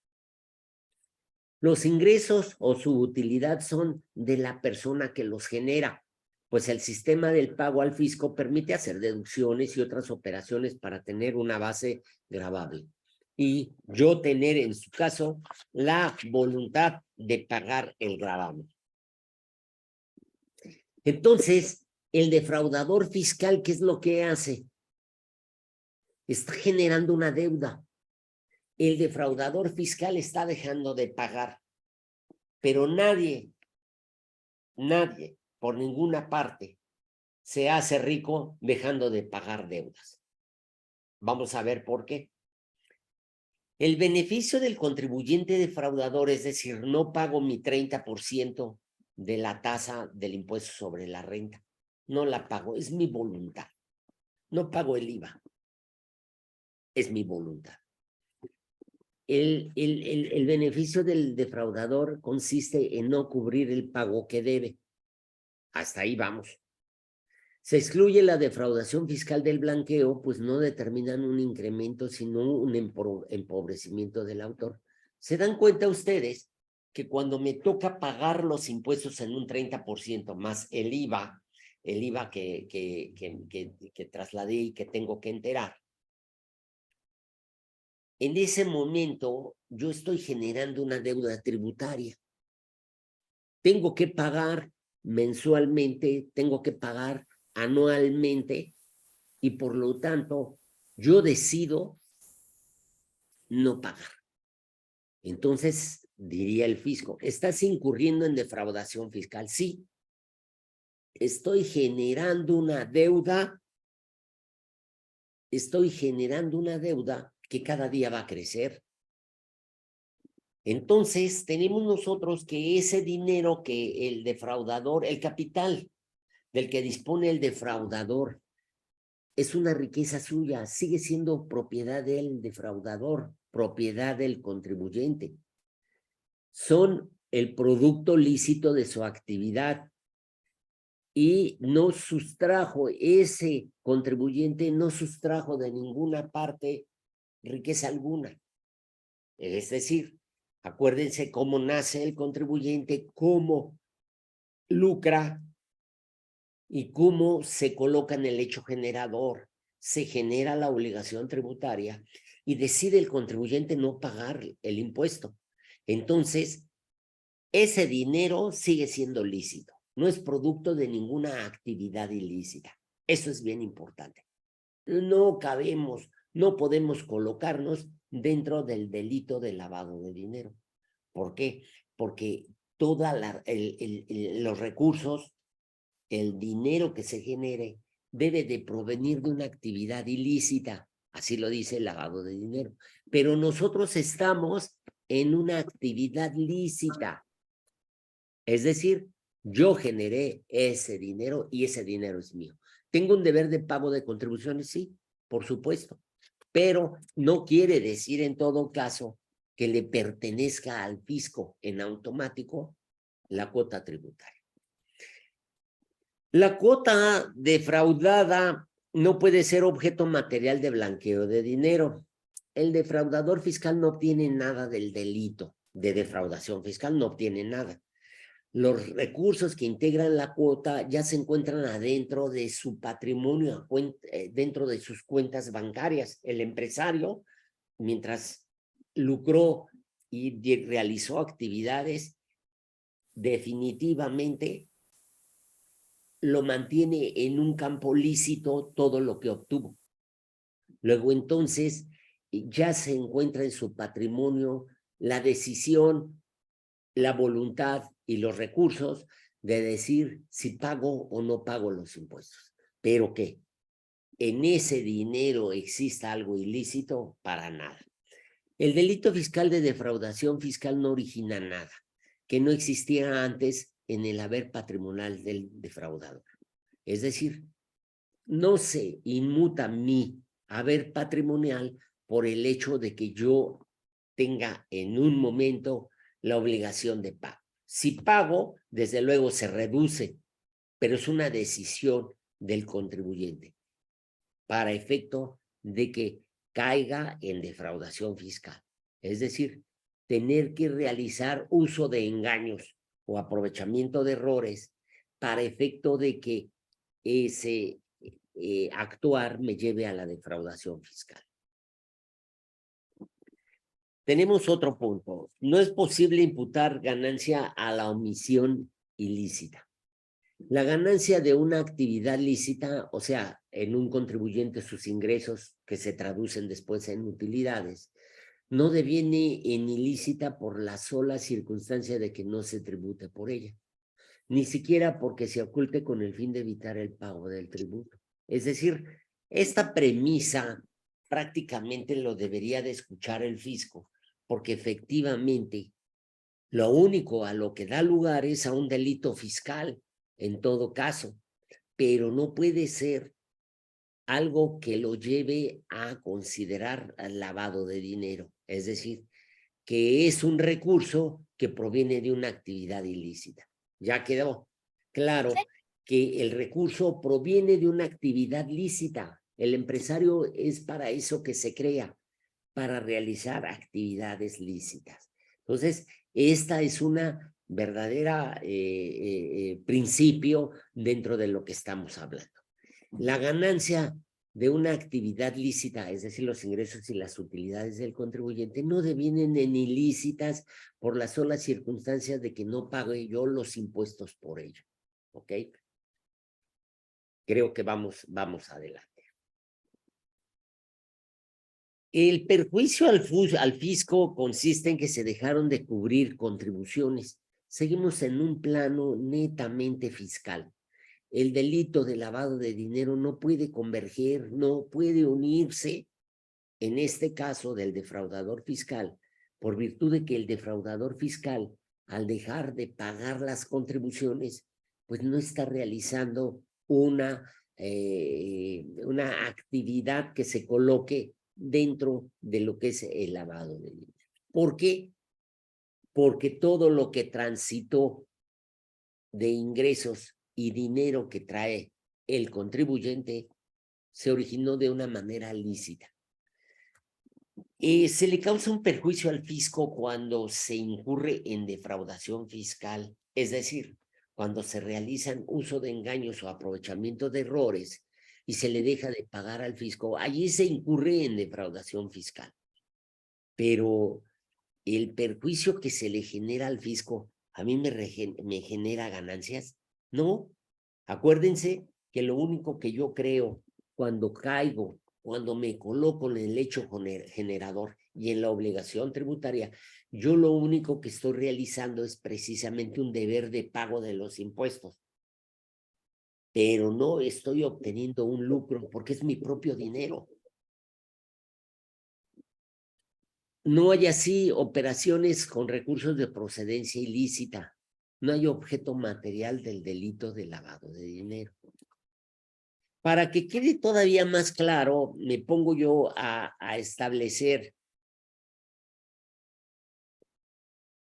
Los ingresos o su utilidad son de la persona que los genera, pues el sistema del pago al fisco permite hacer deducciones y otras operaciones para tener una base gravable. Y yo tener, en su caso, la voluntad de pagar el gravamen. Entonces, el defraudador fiscal, ¿qué es lo que hace? Está generando una deuda. El defraudador fiscal está dejando de pagar, pero nadie, por ninguna parte, se hace rico dejando de pagar deudas. Vamos a ver por qué. El beneficio del contribuyente defraudador, es decir, no pago mi 30% de la tasa del impuesto sobre la renta. No la pago, es mi voluntad. No pago el IVA. Es mi voluntad. El beneficio del defraudador consiste en no cubrir el pago que debe. Hasta ahí vamos. Se excluye la defraudación fiscal del blanqueo, pues no determinan un incremento, sino un empobrecimiento del autor. ¿Se dan cuenta ustedes que cuando me toca pagar los impuestos en un 30% más el IVA que trasladé y que tengo que enterar, en ese momento yo estoy generando una deuda tributaria? Tengo que pagar mensualmente, tengo que pagar anualmente, y por lo tanto yo decido no pagar. Entonces, diría el fisco, ¿estás incurriendo en defraudación fiscal? Sí. Estoy generando una deuda que cada día va a crecer. Entonces, tenemos nosotros que ese dinero que el defraudador, el capital del que dispone el defraudador, es una riqueza suya, sigue siendo propiedad del defraudador, propiedad del contribuyente. Son el producto lícito de su actividad y no sustrajo, ese contribuyente no sustrajo de ninguna parte riqueza alguna. Es decir, acuérdense cómo nace el contribuyente, cómo lucra y cómo se coloca en el hecho generador. Se genera la obligación tributaria y decide el contribuyente no pagar el impuesto. Entonces, ese dinero sigue siendo lícito. No es producto de ninguna actividad ilícita. Eso es bien importante. No cabemos, no podemos colocarnos dentro del delito de lavado de dinero. ¿Por qué? Porque los recursos, el dinero que se genere, debe de provenir de una actividad ilícita. Así lo dice el lavado de dinero. Pero nosotros estamos en una actividad lícita. Es decir, yo generé ese dinero y ese dinero es mío. ¿Tengo un deber de pago de contribuciones? Sí, por supuesto. Pero no quiere decir en todo caso que le pertenezca al fisco en automático la cuota tributaria. La cuota defraudada no puede ser objeto material de blanqueo de dinero. El defraudador fiscal no obtiene nada del delito de defraudación fiscal, no obtiene nada. Los recursos que integran la cuota ya se encuentran adentro de su patrimonio, dentro de sus cuentas bancarias. El empresario, mientras lucró y realizó actividades, definitivamente lo mantiene en un campo lícito todo lo que obtuvo. Luego entonces ya se encuentra en su patrimonio la decisión, la voluntad y los recursos de decir si pago o no pago los impuestos. Pero que en ese dinero exista algo ilícito, para nada. El delito fiscal de defraudación fiscal no origina nada que no existía antes en el haber patrimonial del defraudador. Es decir, no se inmuta mi haber patrimonial por el hecho de que yo tenga en un momento la obligación de pago. Si pago, desde luego se reduce, pero es una decisión del contribuyente para efecto de que caiga en defraudación fiscal. Es decir, tener que realizar uso de engaños o aprovechamiento de errores para efecto de que ese actuar me lleve a la defraudación fiscal. Tenemos otro punto. No es posible imputar ganancia a la omisión ilícita. La ganancia de una actividad lícita, o sea, en un contribuyente sus ingresos que se traducen después en utilidades, no deviene en ilícita por la sola circunstancia de que no se tribute por ella, ni siquiera porque se oculte con el fin de evitar el pago del tributo. Es decir, esta premisa prácticamente lo debería de escuchar el fisco, porque efectivamente lo único a lo que da lugar es a un delito fiscal, en todo caso, pero no puede ser algo que lo lleve a considerar lavado de dinero, es decir, que es un recurso que proviene de una actividad ilícita. Ya quedó claro que el recurso proviene de una actividad lícita. El empresario es para eso que se crea, para realizar actividades lícitas. Entonces, esta es una verdadera principio dentro de lo que estamos hablando. La ganancia de una actividad lícita, es decir, los ingresos y las utilidades del contribuyente, no devienen en ilícitas por la sola circunstancia de que no pague yo los impuestos por ello. ¿Ok? Creo que vamos adelante. El perjuicio al fisco consiste en que se dejaron de cubrir contribuciones. Seguimos en un plano netamente fiscal. El delito de lavado de dinero no puede converger, no puede unirse, en este caso del defraudador fiscal, por virtud de que el defraudador fiscal, al dejar de pagar las contribuciones, pues no está realizando una actividad que se coloque dentro de lo que es el lavado de dinero. ¿Por qué? Porque todo lo que transitó de ingresos y dinero que trae el contribuyente se originó de una manera lícita. Se le causa un perjuicio al fisco cuando se incurre en defraudación fiscal, es decir, cuando se realizan uso de engaños o aprovechamiento de errores y se le deja de pagar al fisco, allí se incurre en defraudación fiscal. Pero el perjuicio que se le genera al fisco, ¿a mí me genera ganancias? No. Acuérdense que lo único que yo creo cuando caigo, cuando me coloco en el hecho generador y en la obligación tributaria, yo lo único que estoy realizando es precisamente un deber de pago de los impuestos. Pero no estoy obteniendo un lucro porque es mi propio dinero. No hay así operaciones con recursos de procedencia ilícita. No hay objeto material del delito de lavado de dinero. Para que quede todavía más claro, me pongo yo a establecer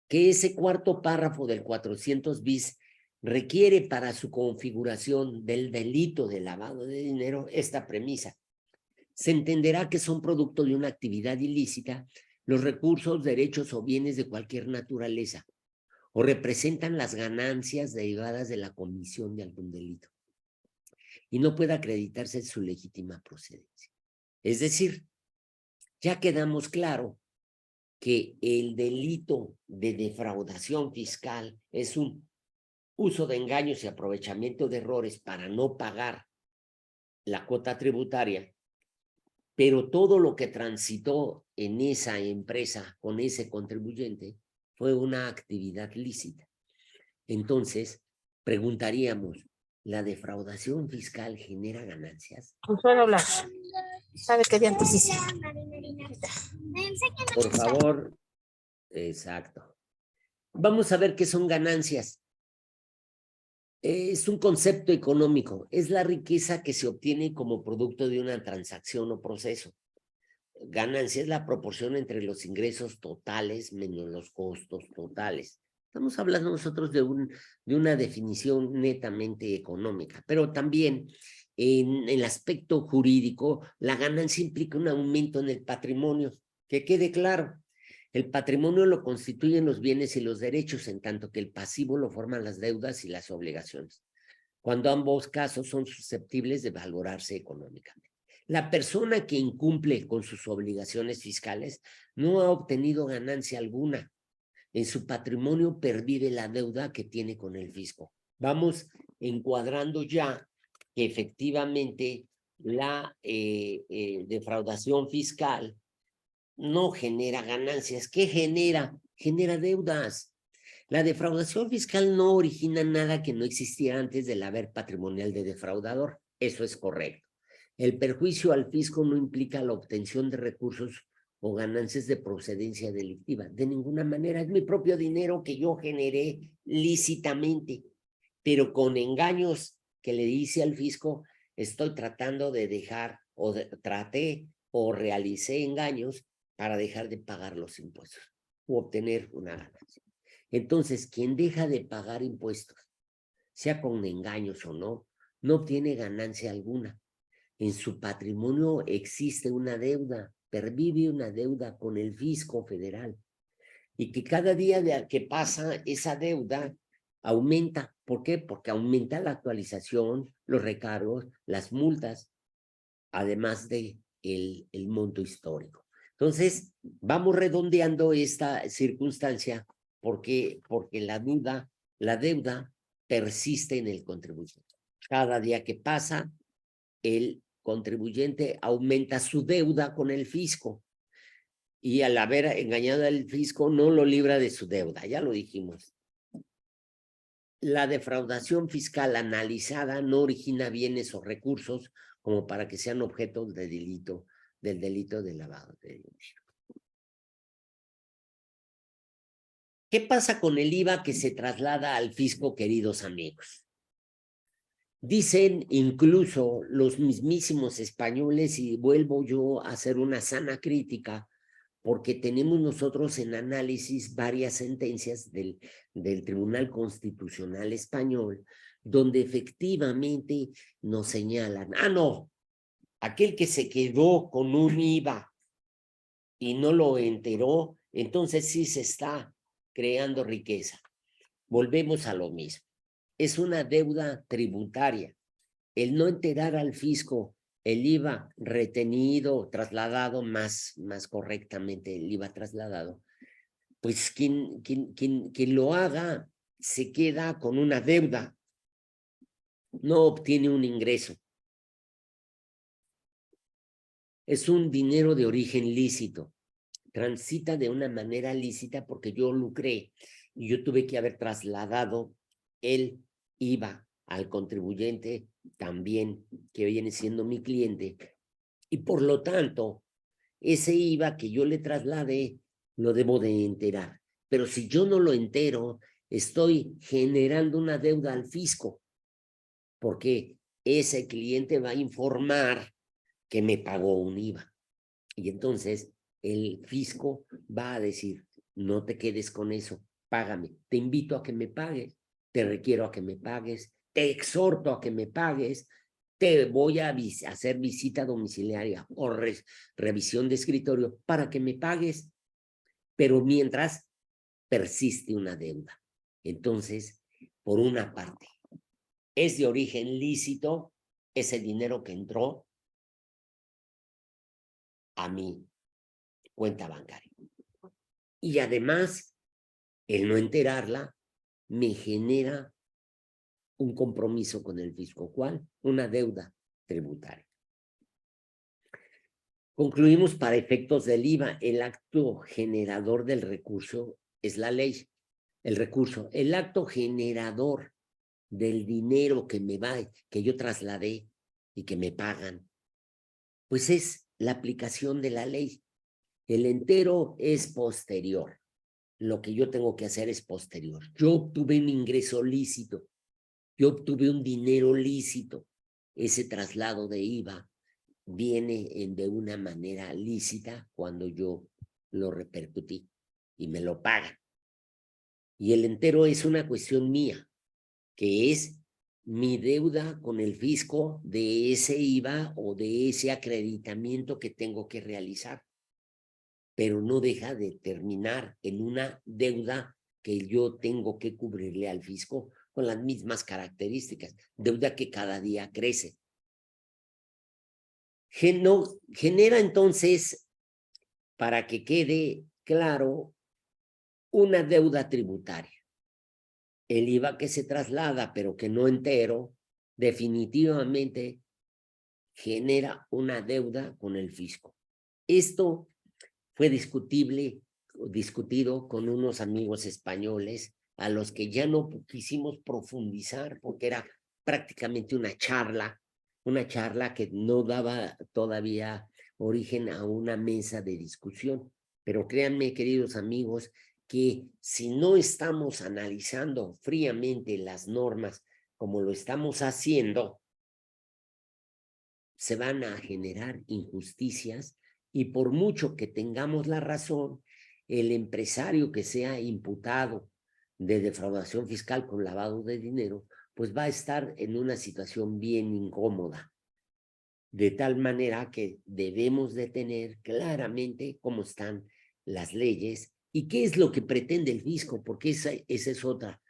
que ese cuarto párrafo del 400 bis requiere para su configuración del delito de lavado de dinero esta premisa. Se entenderá que son producto de una actividad ilícita los recursos, derechos o bienes de cualquier naturaleza, o representan las ganancias derivadas de la comisión de algún delito, y no puede acreditarse su legítima procedencia. Es decir, ya quedamos claro que el delito de defraudación fiscal es un uso de engaños y aprovechamiento de errores para no pagar la cuota tributaria, pero todo lo que transitó en esa empresa con ese contribuyente fue una actividad lícita. Entonces, preguntaríamos, ¿la defraudación fiscal genera ganancias? Consuelo hablar. Sabe que de antes sí. Por favor. Exacto. Vamos a ver qué son ganancias. Es un concepto económico. Es la riqueza que se obtiene como producto de una transacción o proceso. Ganancia es la proporción entre los ingresos totales menos los costos totales. Estamos hablando nosotros de una definición netamente económica, pero también en el aspecto jurídico, la ganancia implica un aumento en el patrimonio. Que quede claro, el patrimonio lo constituyen los bienes y los derechos, en tanto que el pasivo lo forman las deudas y las obligaciones, cuando ambos casos son susceptibles de valorarse económicamente. La persona que incumple con sus obligaciones fiscales no ha obtenido ganancia alguna. En su patrimonio pervive la deuda que tiene con el fisco. Vamos encuadrando ya que efectivamente la defraudación fiscal no genera ganancias. ¿Qué genera? Genera deudas. La defraudación fiscal no origina nada que no existiera antes del haber patrimonial de defraudador. Eso es correcto. El perjuicio al fisco no implica la obtención de recursos o ganancias de procedencia delictiva. De ninguna manera. Es mi propio dinero que yo generé lícitamente, pero con engaños que le hice al fisco, estoy tratando de dejar, traté o realicé engaños para dejar de pagar los impuestos o obtener una ganancia. Entonces, quien deja de pagar impuestos, sea con engaños o no, no obtiene ganancia alguna. En su patrimonio existe una deuda, pervive una deuda con el fisco federal, y que cada día que pasa esa deuda aumenta. ¿Por qué? Porque aumenta la actualización, los recargos, las multas, además de el monto histórico. Entonces, vamos redondeando esta circunstancia porque la deuda persiste en el contribuyente. Cada día que pasa, el contribuyente aumenta su deuda con el fisco y al haber engañado al fisco no lo libra de su deuda, ya lo dijimos. La defraudación fiscal analizada no origina bienes o recursos como para que sean objeto del delito de lavado de dinero. ¿Qué pasa con el IVA que se traslada al fisco, queridos amigos? Dicen incluso los mismísimos españoles, y vuelvo yo a hacer una sana crítica, porque tenemos nosotros en análisis varias sentencias del Tribunal Constitucional Español, donde efectivamente nos señalan, no, aquel que se quedó con un IVA y no lo enteró, entonces sí se está creando riqueza. Volvemos a lo mismo. Es una deuda tributaria. El no enterar al fisco el IVA retenido, trasladado, más correctamente el IVA trasladado, pues quien lo haga se queda con una deuda, no obtiene un ingreso. Es un dinero de origen lícito, transita de una manera lícita porque yo lucré y yo tuve que haber trasladado el IVA al contribuyente también, que viene siendo mi cliente, y por lo tanto, ese IVA que yo le trasladé, lo debo de enterar. Pero si yo no lo entero, estoy generando una deuda al fisco, porque ese cliente va a informar que me pagó un IVA. Y entonces el fisco va a decir, no te quedes con eso, págame. Te invito a que me pagues, te requiero a que me pagues, te exhorto a que me pagues, te voy a hacer visita domiciliaria o revisión de escritorio para que me pagues, pero mientras persiste una deuda. Entonces, por una parte, es de origen lícito ese dinero que entró a mi cuenta bancaria. Y además, el no enterarla me genera un compromiso con el fisco. ¿Cuál? Una deuda tributaria. Concluimos para efectos del IVA, el acto generador del recurso es la ley, el recurso. El acto generador del dinero que me va, que yo trasladé y que me pagan, pues es la aplicación de la ley. El entero es posterior. Lo que yo tengo que hacer es posterior. Yo obtuve un ingreso lícito, yo obtuve un dinero lícito. Ese traslado de IVA viene de una manera lícita cuando yo lo repercutí y me lo pagan. Y el entero es una cuestión mía, que es mi deuda con el fisco de ese IVA o de ese acreditamiento que tengo que realizar. Pero no deja de terminar en una deuda que yo tengo que cubrirle al fisco con las mismas características, deuda que cada día crece. Genera entonces, para que quede claro, una deuda tributaria. El IVA que se traslada, pero que no entero, definitivamente genera una deuda con el fisco. Esto fue discutido con unos amigos españoles a los que ya no quisimos profundizar porque era prácticamente una charla que no daba todavía origen a una mesa de discusión. Pero créanme, queridos amigos, que si no estamos analizando fríamente las normas como lo estamos haciendo, se van a generar injusticias y por mucho que tengamos la razón, el empresario que sea imputado de defraudación fiscal con lavado de dinero, pues va a estar en una situación bien incómoda. De tal manera que debemos de tener claramente cómo están las leyes y qué es lo que pretende el fisco, porque esa es otra.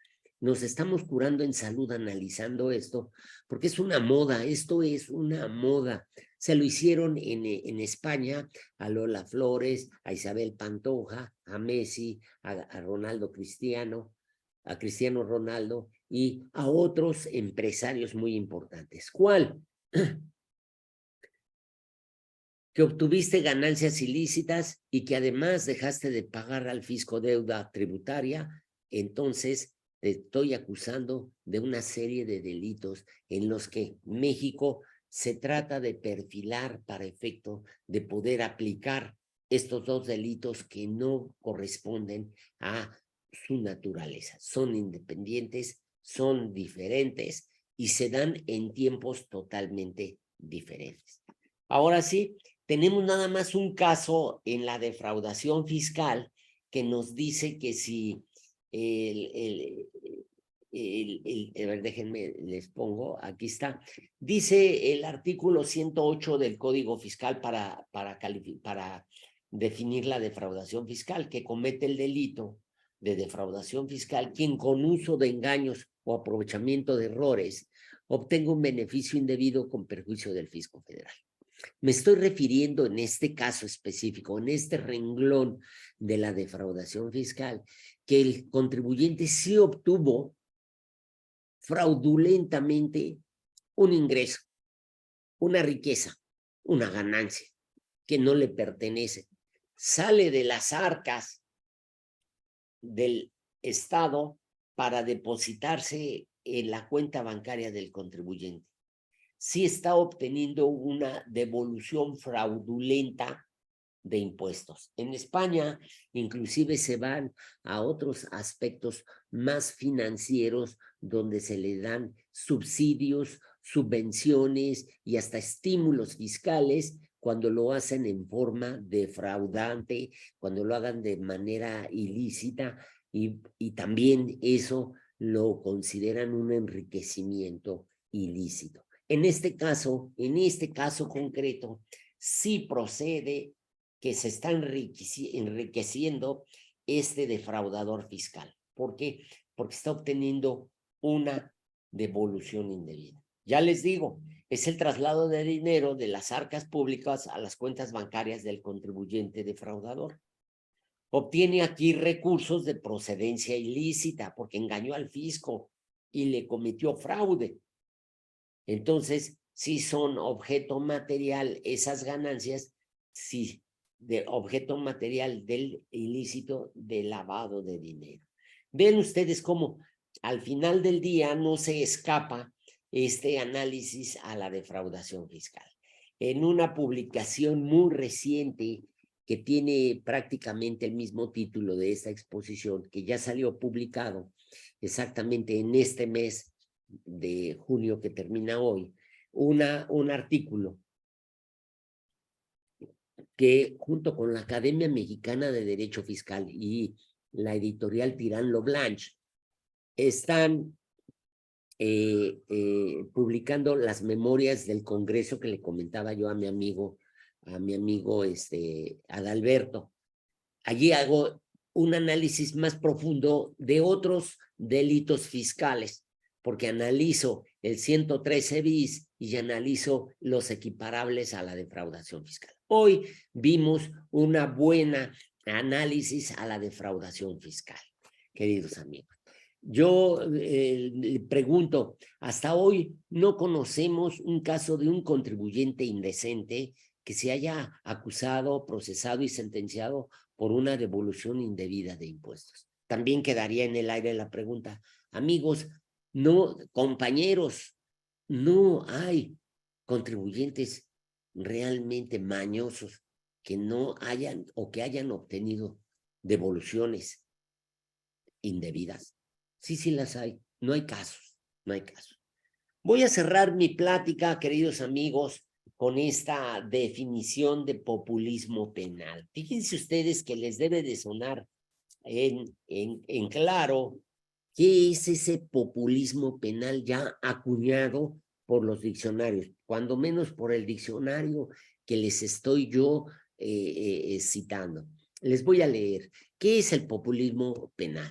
Nos estamos curando en salud analizando esto, porque es una moda, esto es una moda. Se lo hicieron en España a Lola Flores, a Isabel Pantoja, a Messi, a Ronaldo Cristiano, a Cristiano Ronaldo y a otros empresarios muy importantes. ¿Cuál? Que obtuviste ganancias ilícitas y que además dejaste de pagar al fisco deuda tributaria, entonces te estoy acusando de una serie de delitos en los que México se trata de perfilar para efecto de poder aplicar estos dos delitos que no corresponden a su naturaleza. Son independientes, son diferentes y se dan en tiempos totalmente diferentes. Ahora sí, tenemos nada más un caso en la defraudación fiscal que nos dice que si a ver, déjenme, les pongo, aquí está. Dice el artículo 108 del Código Fiscal para definir la defraudación fiscal, que comete el delito de defraudación fiscal quien con uso de engaños o aprovechamiento de errores obtenga un beneficio indebido con perjuicio del fisco federal. Me estoy refiriendo en este caso específico, en este renglón de la defraudación fiscal, que el contribuyente sí obtuvo fraudulentamente un ingreso, una riqueza, una ganancia que no le pertenece. Sale de las arcas del Estado para depositarse en la cuenta bancaria del contribuyente. Sí está obteniendo una devolución fraudulenta de impuestos. En España, inclusive se van a otros aspectos más financieros donde se le dan subsidios, subvenciones y hasta estímulos fiscales cuando lo hacen en forma defraudante, cuando lo hagan de manera ilícita y también eso lo consideran un enriquecimiento ilícito. En este caso concreto, sí procede que se está enriqueciendo este defraudador fiscal. ¿Por qué? Porque está obteniendo una devolución indebida. Ya les digo, es el traslado de dinero de las arcas públicas a las cuentas bancarias del contribuyente defraudador. Obtiene aquí recursos de procedencia ilícita porque engañó al fisco y le cometió fraude. Entonces, si son objeto material esas ganancias, sí, de objeto material del ilícito de lavado de dinero. Ven ustedes cómo al final del día no se escapa este análisis a la defraudación fiscal. En una publicación muy reciente que tiene prácticamente el mismo título de esta exposición, que ya salió publicado exactamente en este mes de junio que termina hoy, un artículo que junto con la Academia Mexicana de Derecho Fiscal y la editorial Tirán Lo Blanche están publicando las memorias del Congreso que le comentaba yo a mi amigo Adalberto. Allí hago un análisis más profundo de otros delitos fiscales, porque analizo el 113 bis y analizo los equiparables a la defraudación fiscal. Hoy vimos una buena análisis a la defraudación fiscal, queridos amigos. Yo pregunto, hasta hoy no conocemos un caso de un contribuyente indecente que se haya acusado, procesado y sentenciado por una devolución indebida de impuestos. También quedaría en el aire la pregunta, amigos, no, compañeros, no hay contribuyentes realmente mañosos que no hayan o que hayan obtenido devoluciones indebidas. Sí las hay, no hay casos, no hay casos. Voy a cerrar mi plática, queridos amigos, con esta definición de populismo penal. Fíjense ustedes que les debe de sonar en claro qué es ese populismo penal ya acuñado por los diccionarios, cuando menos por el diccionario que les estoy yo citando. Les voy a leer. ¿Qué es el populismo penal?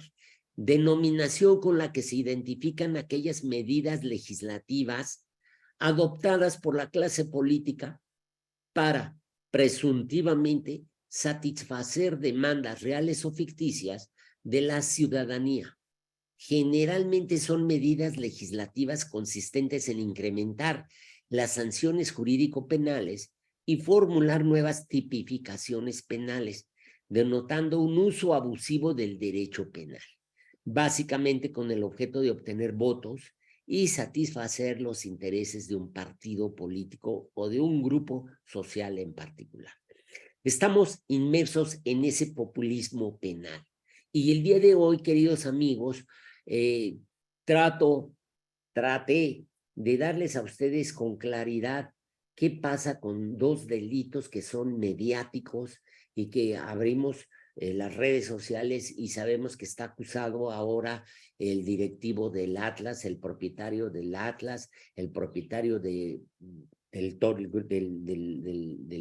Denominación con la que se identifican aquellas medidas legislativas adoptadas por la clase política para presuntivamente satisfacer demandas reales o ficticias de la ciudadanía. Generalmente son medidas legislativas consistentes en incrementar las sanciones jurídico-penales y formular nuevas tipificaciones penales, denotando un uso abusivo del derecho penal, básicamente con el objeto de obtener votos y satisfacer los intereses de un partido político o de un grupo social en particular. Estamos inmersos en ese populismo penal. Y el día de hoy, queridos amigos, traté de darles a ustedes con claridad qué pasa con dos delitos que son mediáticos y que abrimos las redes sociales y sabemos que está acusado ahora el directivo del Atlas, el propietario del Atlas, el propietario de del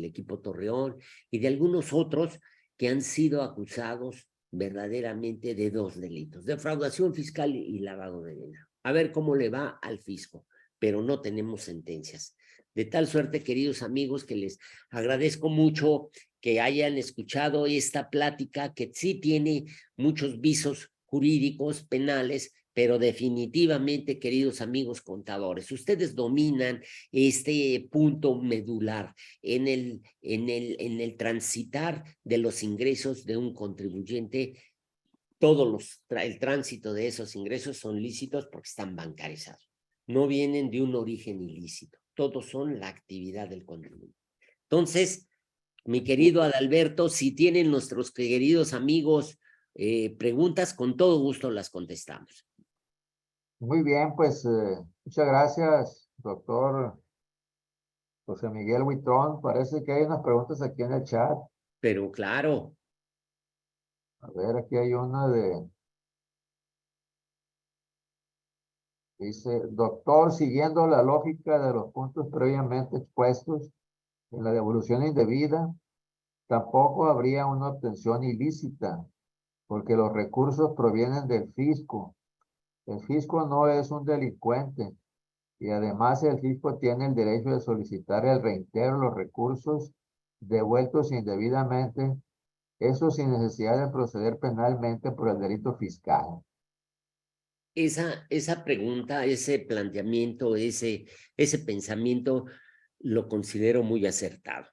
equipo Torreón y de algunos otros que han sido acusados verdaderamente de 2 delitos, defraudación fiscal y lavado de dinero. A ver cómo le va al fisco, pero no tenemos sentencias. De tal suerte, queridos amigos, que les agradezco mucho que hayan escuchado esta plática que sí tiene muchos visos jurídicos, penales, pero definitivamente, queridos amigos contadores, ustedes dominan este punto medular en el transitar de los ingresos de un contribuyente. El tránsito de esos ingresos son lícitos porque están bancarizados. No vienen de un origen ilícito. Todos son la actividad del contribuyente. Entonces, mi querido Adalberto, si tienen nuestros queridos amigos preguntas, con todo gusto las contestamos. Muy bien, pues muchas gracias, doctor José Miguel Huitrón. Parece que hay unas preguntas aquí en el chat. Pero claro. A ver, aquí hay una dice, doctor, siguiendo la lógica de los puntos previamente expuestos en la devolución indebida, tampoco habría una obtención ilícita, porque los recursos provienen del fisco. El fisco no es un delincuente y además el fisco tiene el derecho de solicitar el reintegro de los recursos devueltos indebidamente, eso sin necesidad de proceder penalmente por el delito fiscal. Esa pregunta, ese planteamiento, ese pensamiento lo considero muy acertado.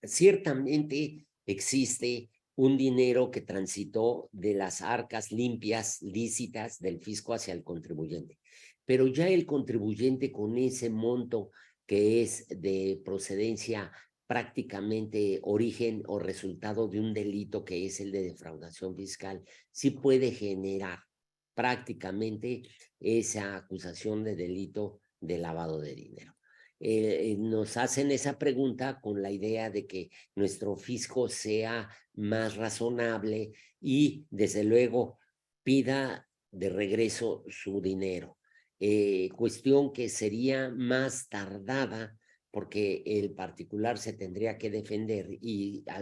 Ciertamente existe un dinero que transitó de las arcas limpias, lícitas del fisco hacia el contribuyente, pero ya el contribuyente con ese monto que es de procedencia prácticamente origen o resultado de un delito que es el de defraudación fiscal, sí puede generar prácticamente esa acusación de delito de lavado de dinero. Nos hacen esa pregunta con la idea de que nuestro fisco sea más razonable y, desde luego, pida de regreso su dinero. Cuestión que sería más tardada porque el particular se tendría que defender y a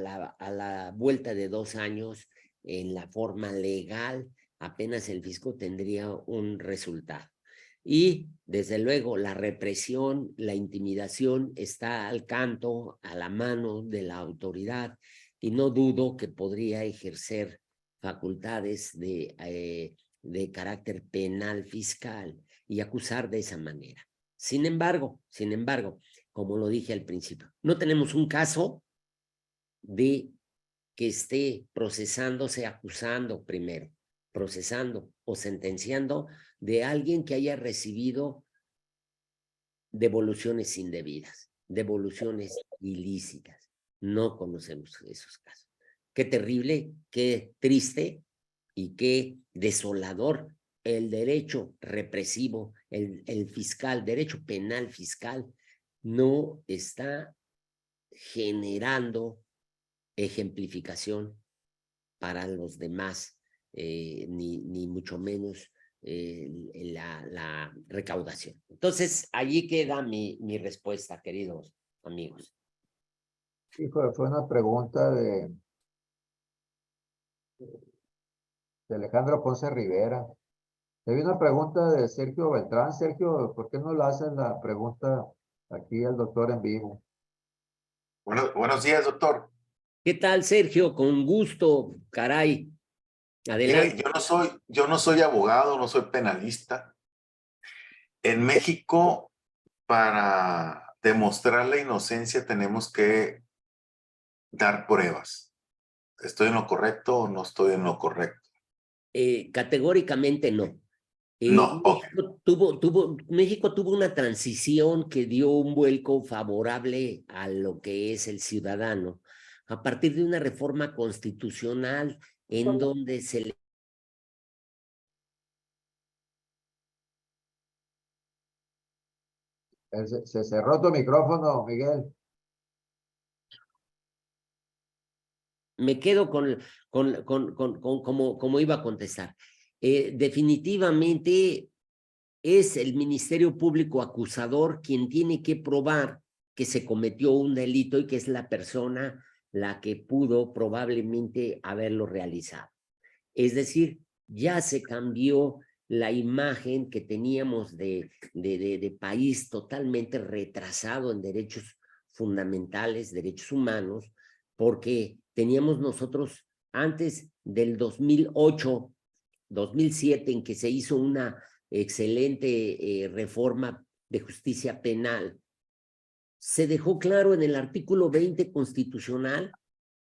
la vuelta de 2 años, en la forma legal, apenas el fisco tendría un resultado. Y, desde luego, la represión, la intimidación está al canto, a la mano de la autoridad, y no dudo que podría ejercer facultades de carácter penal fiscal y acusar de esa manera. Sin embargo, como lo dije al principio, no tenemos un caso de que esté procesándose, acusando primero, procesando o sentenciando de alguien que haya recibido devoluciones indebidas, devoluciones ilícitas. No conocemos esos casos. Qué terrible, qué triste y qué desolador. El derecho represivo, el fiscal, derecho penal fiscal, no está generando ejemplificación para los demás, ni mucho menos la recaudación. Entonces, allí queda mi respuesta, queridos amigos. Hijo, fue una pregunta de Alejandro Ponce Rivera. Hay una pregunta de Sergio Beltrán. Sergio, ¿por qué no le hacen la pregunta aquí al doctor en vivo? Buenos días, doctor. ¿Qué tal, Sergio? Con gusto, caray. Adelante. Mire, yo no soy abogado, no soy penalista. En México, para demostrar la inocencia tenemos que dar pruebas. ¿Estoy en lo correcto o no estoy en lo correcto? Categóricamente no. No, México tuvo una transición que dio un vuelco favorable a lo que es el ciudadano, a partir de una reforma constitucional en donde se le... Se cerró tu micrófono, Miguel. Me quedo con como iba a contestar. Definitivamente es el Ministerio Público acusador quien tiene que probar que se cometió un delito y que es la persona la que pudo probablemente haberlo realizado. Es decir, ya se cambió la imagen que teníamos de país totalmente retrasado en derechos fundamentales, derechos humanos, porque teníamos nosotros antes del 2008, 2007, en que se hizo una excelente reforma de justicia penal, se dejó claro en el artículo 20 constitucional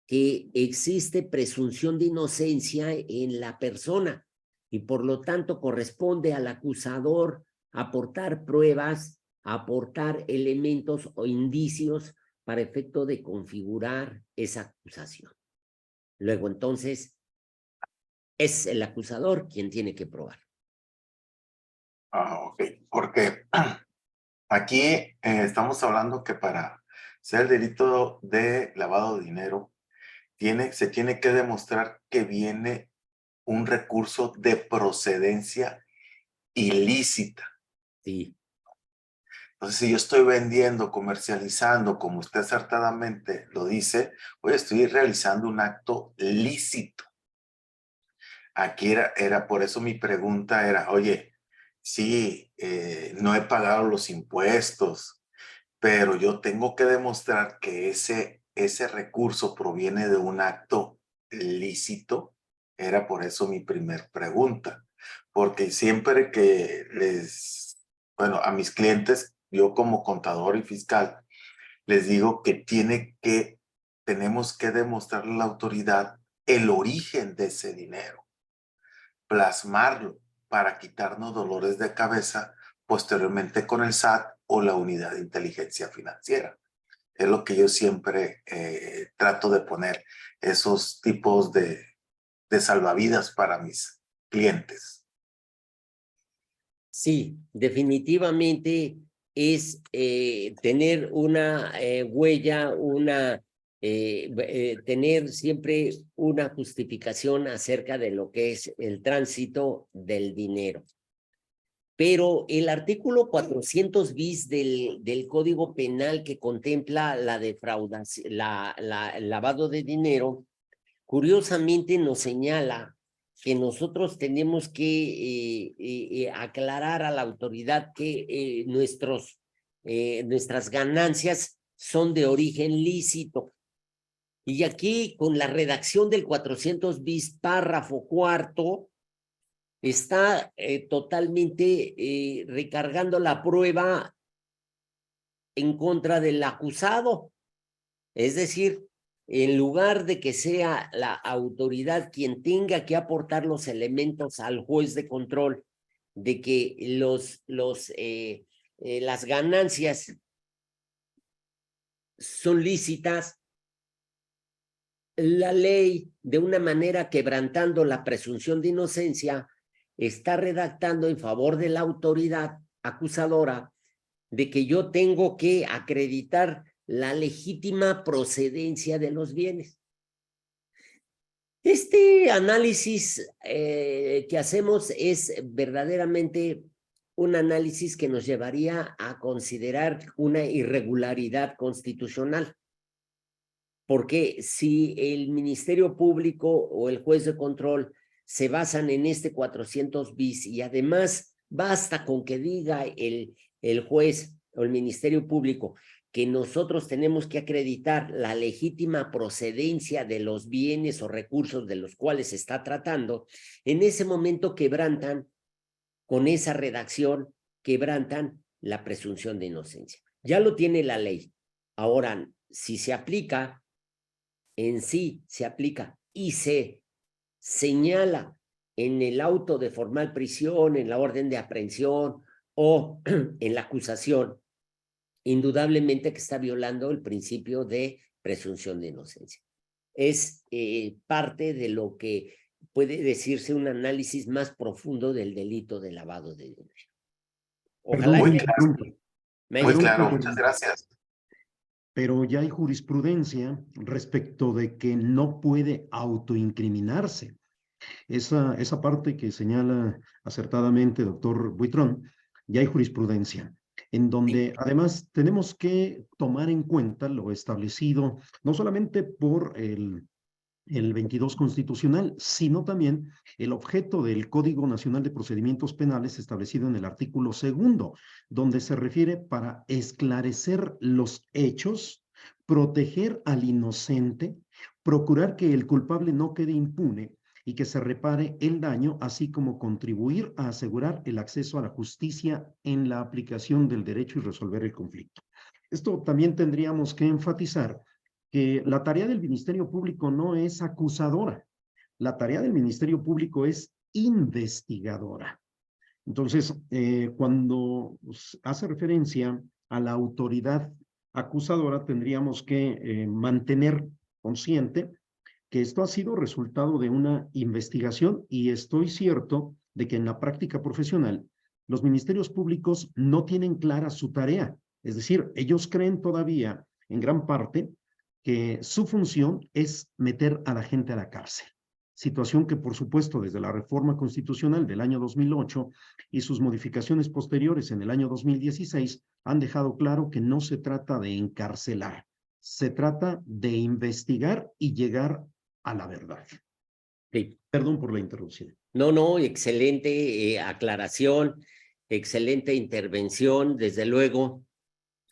que existe presunción de inocencia en la persona y por lo tanto corresponde al acusador aportar pruebas, aportar elementos o indicios para efecto de configurar esa acusación. Luego entonces es el acusador quien tiene que probar. Ok, porque aquí estamos hablando que para ser el delito de lavado de dinero, se tiene que demostrar que viene un recurso de procedencia ilícita. Sí. Entonces, si yo estoy vendiendo, comercializando, como usted acertadamente lo dice, pues estoy realizando un acto lícito. Aquí era por eso mi pregunta era, oye, sí, no he pagado los impuestos, pero yo tengo que demostrar que ese recurso proviene de un acto lícito. Era por eso mi primer pregunta, porque siempre que a mis clientes, yo como contador y fiscal, les digo que tenemos que demostrarle a la autoridad el origen de ese dinero, plasmarlo para quitarnos dolores de cabeza posteriormente con el SAT o la unidad de inteligencia financiera. Es lo que yo siempre trato de poner, esos tipos de salvavidas para mis clientes. Sí, definitivamente es tener una huella, tener siempre una justificación acerca de lo que es el tránsito del dinero. Pero el artículo 400 bis del Código Penal que contempla la defraudación, el lavado de dinero, curiosamente nos señala que nosotros tenemos que aclarar a la autoridad que nuestras ganancias son de origen lícito. Y aquí, con la redacción del 400 bis, párrafo cuarto, está totalmente recargando la prueba en contra del acusado. Es decir, en lugar de que sea la autoridad quien tenga que aportar los elementos al juez de control de que las ganancias son lícitas, la ley, de una manera quebrantando la presunción de inocencia, está redactando en favor de la autoridad acusadora de que yo tengo que acreditar la legítima procedencia de los bienes. Este análisis que hacemos es verdaderamente un análisis que nos llevaría a considerar una irregularidad constitucional. Porque si el Ministerio Público o el juez de control se basan en este 400 bis y además basta con que diga el juez o el Ministerio Público que nosotros tenemos que acreditar la legítima procedencia de los bienes o recursos de los cuales se está tratando, en ese momento quebrantan, con esa redacción, quebrantan la presunción de inocencia. Ya lo tiene la ley. Ahora, si se aplica, en sí se aplica y se señala en el auto de formal prisión, en la orden de aprehensión o en la acusación, indudablemente que está violando el principio de presunción de inocencia. Es parte de lo que puede decirse un análisis más profundo del delito de lavado de dinero. Ojalá. Muy claro, muy claro, muchas gracias. Pero ya hay jurisprudencia respecto de que no puede autoincriminarse. Esa parte que señala acertadamente doctor Buitrón, ya hay jurisprudencia. en donde además tenemos que tomar en cuenta lo establecido no solamente por el 22 constitucional, sino también el objeto del Código Nacional de Procedimientos Penales establecido en el artículo 2, donde se refiere para esclarecer los hechos, proteger al inocente, procurar que el culpable no quede impune y que se repare el daño, así como contribuir a asegurar el acceso a la justicia en la aplicación del derecho y resolver el conflicto. Esto también tendríamos que enfatizar que la tarea del Ministerio Público no es acusadora, la tarea del Ministerio Público es investigadora. Entonces, cuando hace referencia a la autoridad acusadora, tendríamos que mantener consciente que esto ha sido resultado de una investigación y estoy cierto de que en la práctica profesional los ministerios públicos no tienen clara su tarea. Es decir, ellos creen todavía en gran parte que su función es meter a la gente a la cárcel. Situación que, por supuesto, desde la reforma constitucional del año 2008 y sus modificaciones posteriores en el año 2016 han dejado claro que no se trata de encarcelar, se trata de investigar y llegar a la verdad. Sí. Perdón por la interrupción. No, excelente aclaración, excelente intervención. Desde luego,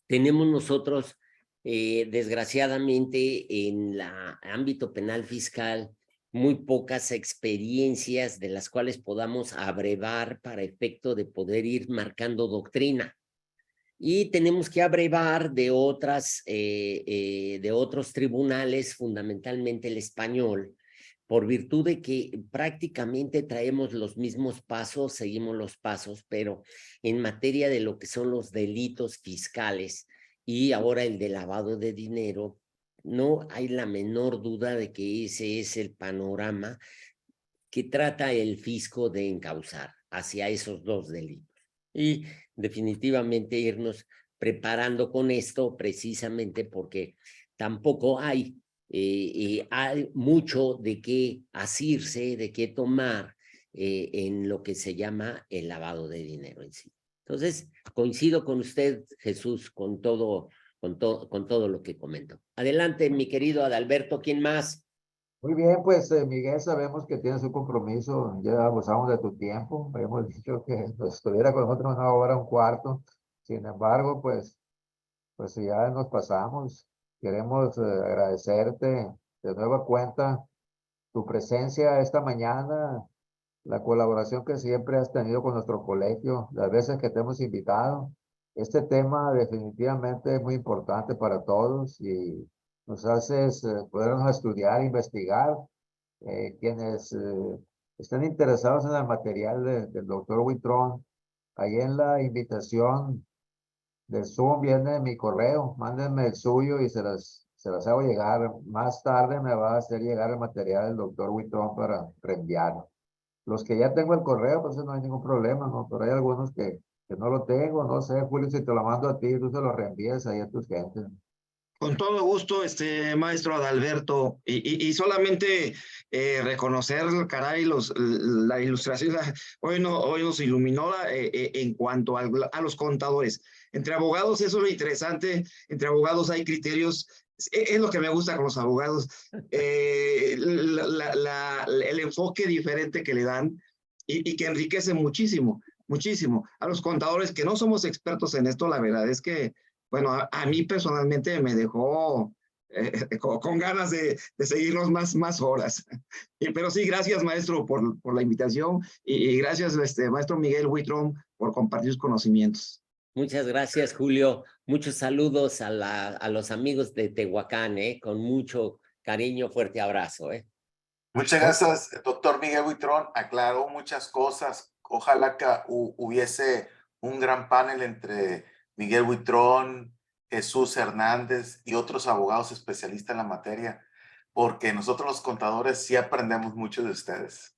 tenemos nosotros, desgraciadamente, en el ámbito penal fiscal, muy pocas experiencias de las cuales podamos abrevar para efecto de poder ir marcando doctrina. Y tenemos que abrevar de otros tribunales, fundamentalmente el español, por virtud de que prácticamente traemos los mismos pasos, seguimos los pasos, pero en materia de lo que son los delitos fiscales y ahora el de lavado de dinero, no hay la menor duda de que ese es el panorama que trata el fisco de encauzar hacia esos dos delitos. Y definitivamente irnos preparando con esto precisamente porque tampoco hay mucho de qué asirse, de qué tomar en lo que se llama el lavado de dinero en sí. Entonces, coincido con usted, Jesús, con todo lo que comentó. Adelante, mi querido Adalberto, ¿quién más? Muy bien, pues Miguel, sabemos que tienes un compromiso, ya abusamos de tu tiempo, hemos dicho que estuviera con nosotros 1 hora, 1/4, sin embargo, pues ya nos pasamos, queremos agradecerte de nueva cuenta tu presencia esta mañana, la colaboración que siempre has tenido con nuestro colegio, las veces que te hemos invitado. Este tema definitivamente es muy importante para todos y nos haces podernos estudiar, investigar. Quienes estén interesados en el material del doctor Huitrón, ahí en la invitación del Zoom viene mi correo, mándenme el suyo y se las hago llegar. Más tarde me va a hacer llegar el material del doctor Huitrón para reenviarlo. Los que ya tengo el correo, pues no hay ningún problema, ¿no? Pero hay algunos que no lo tengo, no sé, Julio, si te lo mando a ti, tú se lo reenvías ahí a tus gentes. Con todo gusto, maestro Adalberto, y solamente reconocer, caray, la ilustración, hoy nos iluminó en cuanto a los contadores. Entre abogados, eso es lo interesante, entre abogados hay criterios, es lo que me gusta con los abogados, el enfoque diferente que le dan y que enriquece muchísimo, muchísimo. A los contadores que no somos expertos en esto, la verdad es que bueno, a mí personalmente me dejó con ganas de seguirnos más horas. Pero sí, gracias, maestro, por la invitación y gracias, maestro Miguel Huitrón, por compartir sus conocimientos. Muchas gracias, Julio. Muchos saludos a los amigos de Tehuacán, con mucho cariño, fuerte abrazo. Muchas gracias, doctor Miguel Huitrón. Aclaró muchas cosas. Ojalá que hubiese un gran panel entre Miguel Huitrón, Jesús Hernández y otros abogados especialistas en la materia, porque nosotros los contadores sí aprendemos mucho de ustedes.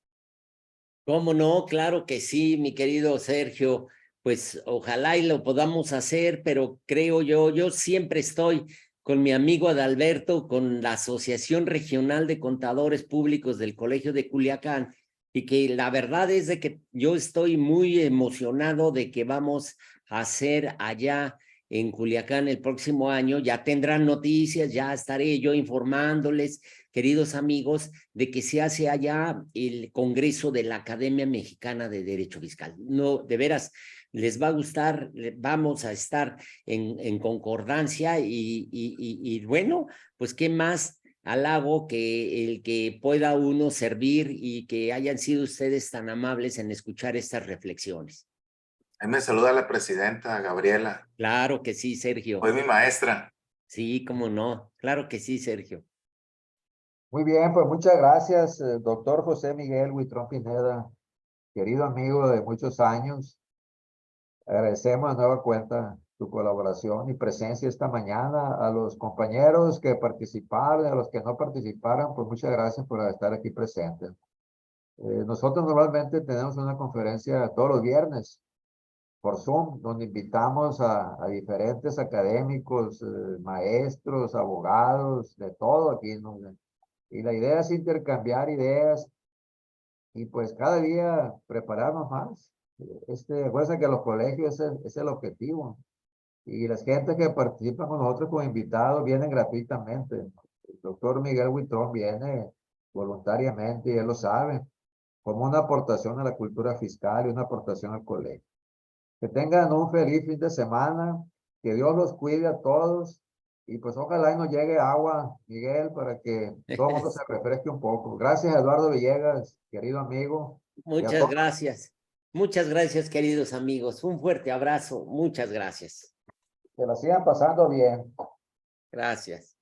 ¿Cómo no? Claro que sí, mi querido Sergio. Pues ojalá y lo podamos hacer, pero creo yo siempre estoy con mi amigo Adalberto, con la Asociación Regional de Contadores Públicos del Colegio de Culiacán, y que la verdad es de que yo estoy muy emocionado de que vamos hacer allá en Culiacán el próximo año. Ya tendrán noticias, ya estaré yo informándoles, queridos amigos, de que se hace allá el Congreso de la Academia Mexicana de Derecho Fiscal. No, de veras, les va a gustar, vamos a estar en concordancia y bueno, pues qué más halago que el que pueda uno servir y que hayan sido ustedes tan amables en escuchar estas reflexiones. Ahí me saluda la presidenta, Gabriela. Claro que sí, Sergio. Fue mi maestra. Sí, cómo no. Claro que sí, Sergio. Muy bien, pues muchas gracias, doctor José Miguel Huitrón Pineda, querido amigo de muchos años. Agradecemos de nueva cuenta tu colaboración y presencia esta mañana. A los compañeros que participaron, a los que no participaron, pues muchas gracias por estar aquí presentes. Nosotros normalmente tenemos una conferencia todos los viernes por Zoom, donde invitamos a diferentes académicos, maestros, abogados, de todo aquí, ¿no? Y la idea es intercambiar ideas y pues cada día prepararnos más. Acuérdense que los colegios es el objetivo. Y las gentes que participan con nosotros como invitados vienen gratuitamente. El doctor Miguel Huitrón viene voluntariamente y él lo sabe, como una aportación a la cultura fiscal y una aportación al colegio. Que tengan un feliz fin de semana, que Dios los cuide a todos y pues ojalá y nos llegue agua, Miguel, para que todo el mundo se refresque un poco. Gracias, Eduardo Villegas, querido amigo. Muchas gracias. Muchas gracias, queridos amigos. Un fuerte abrazo. Muchas gracias. Que la sigan pasando bien. Gracias.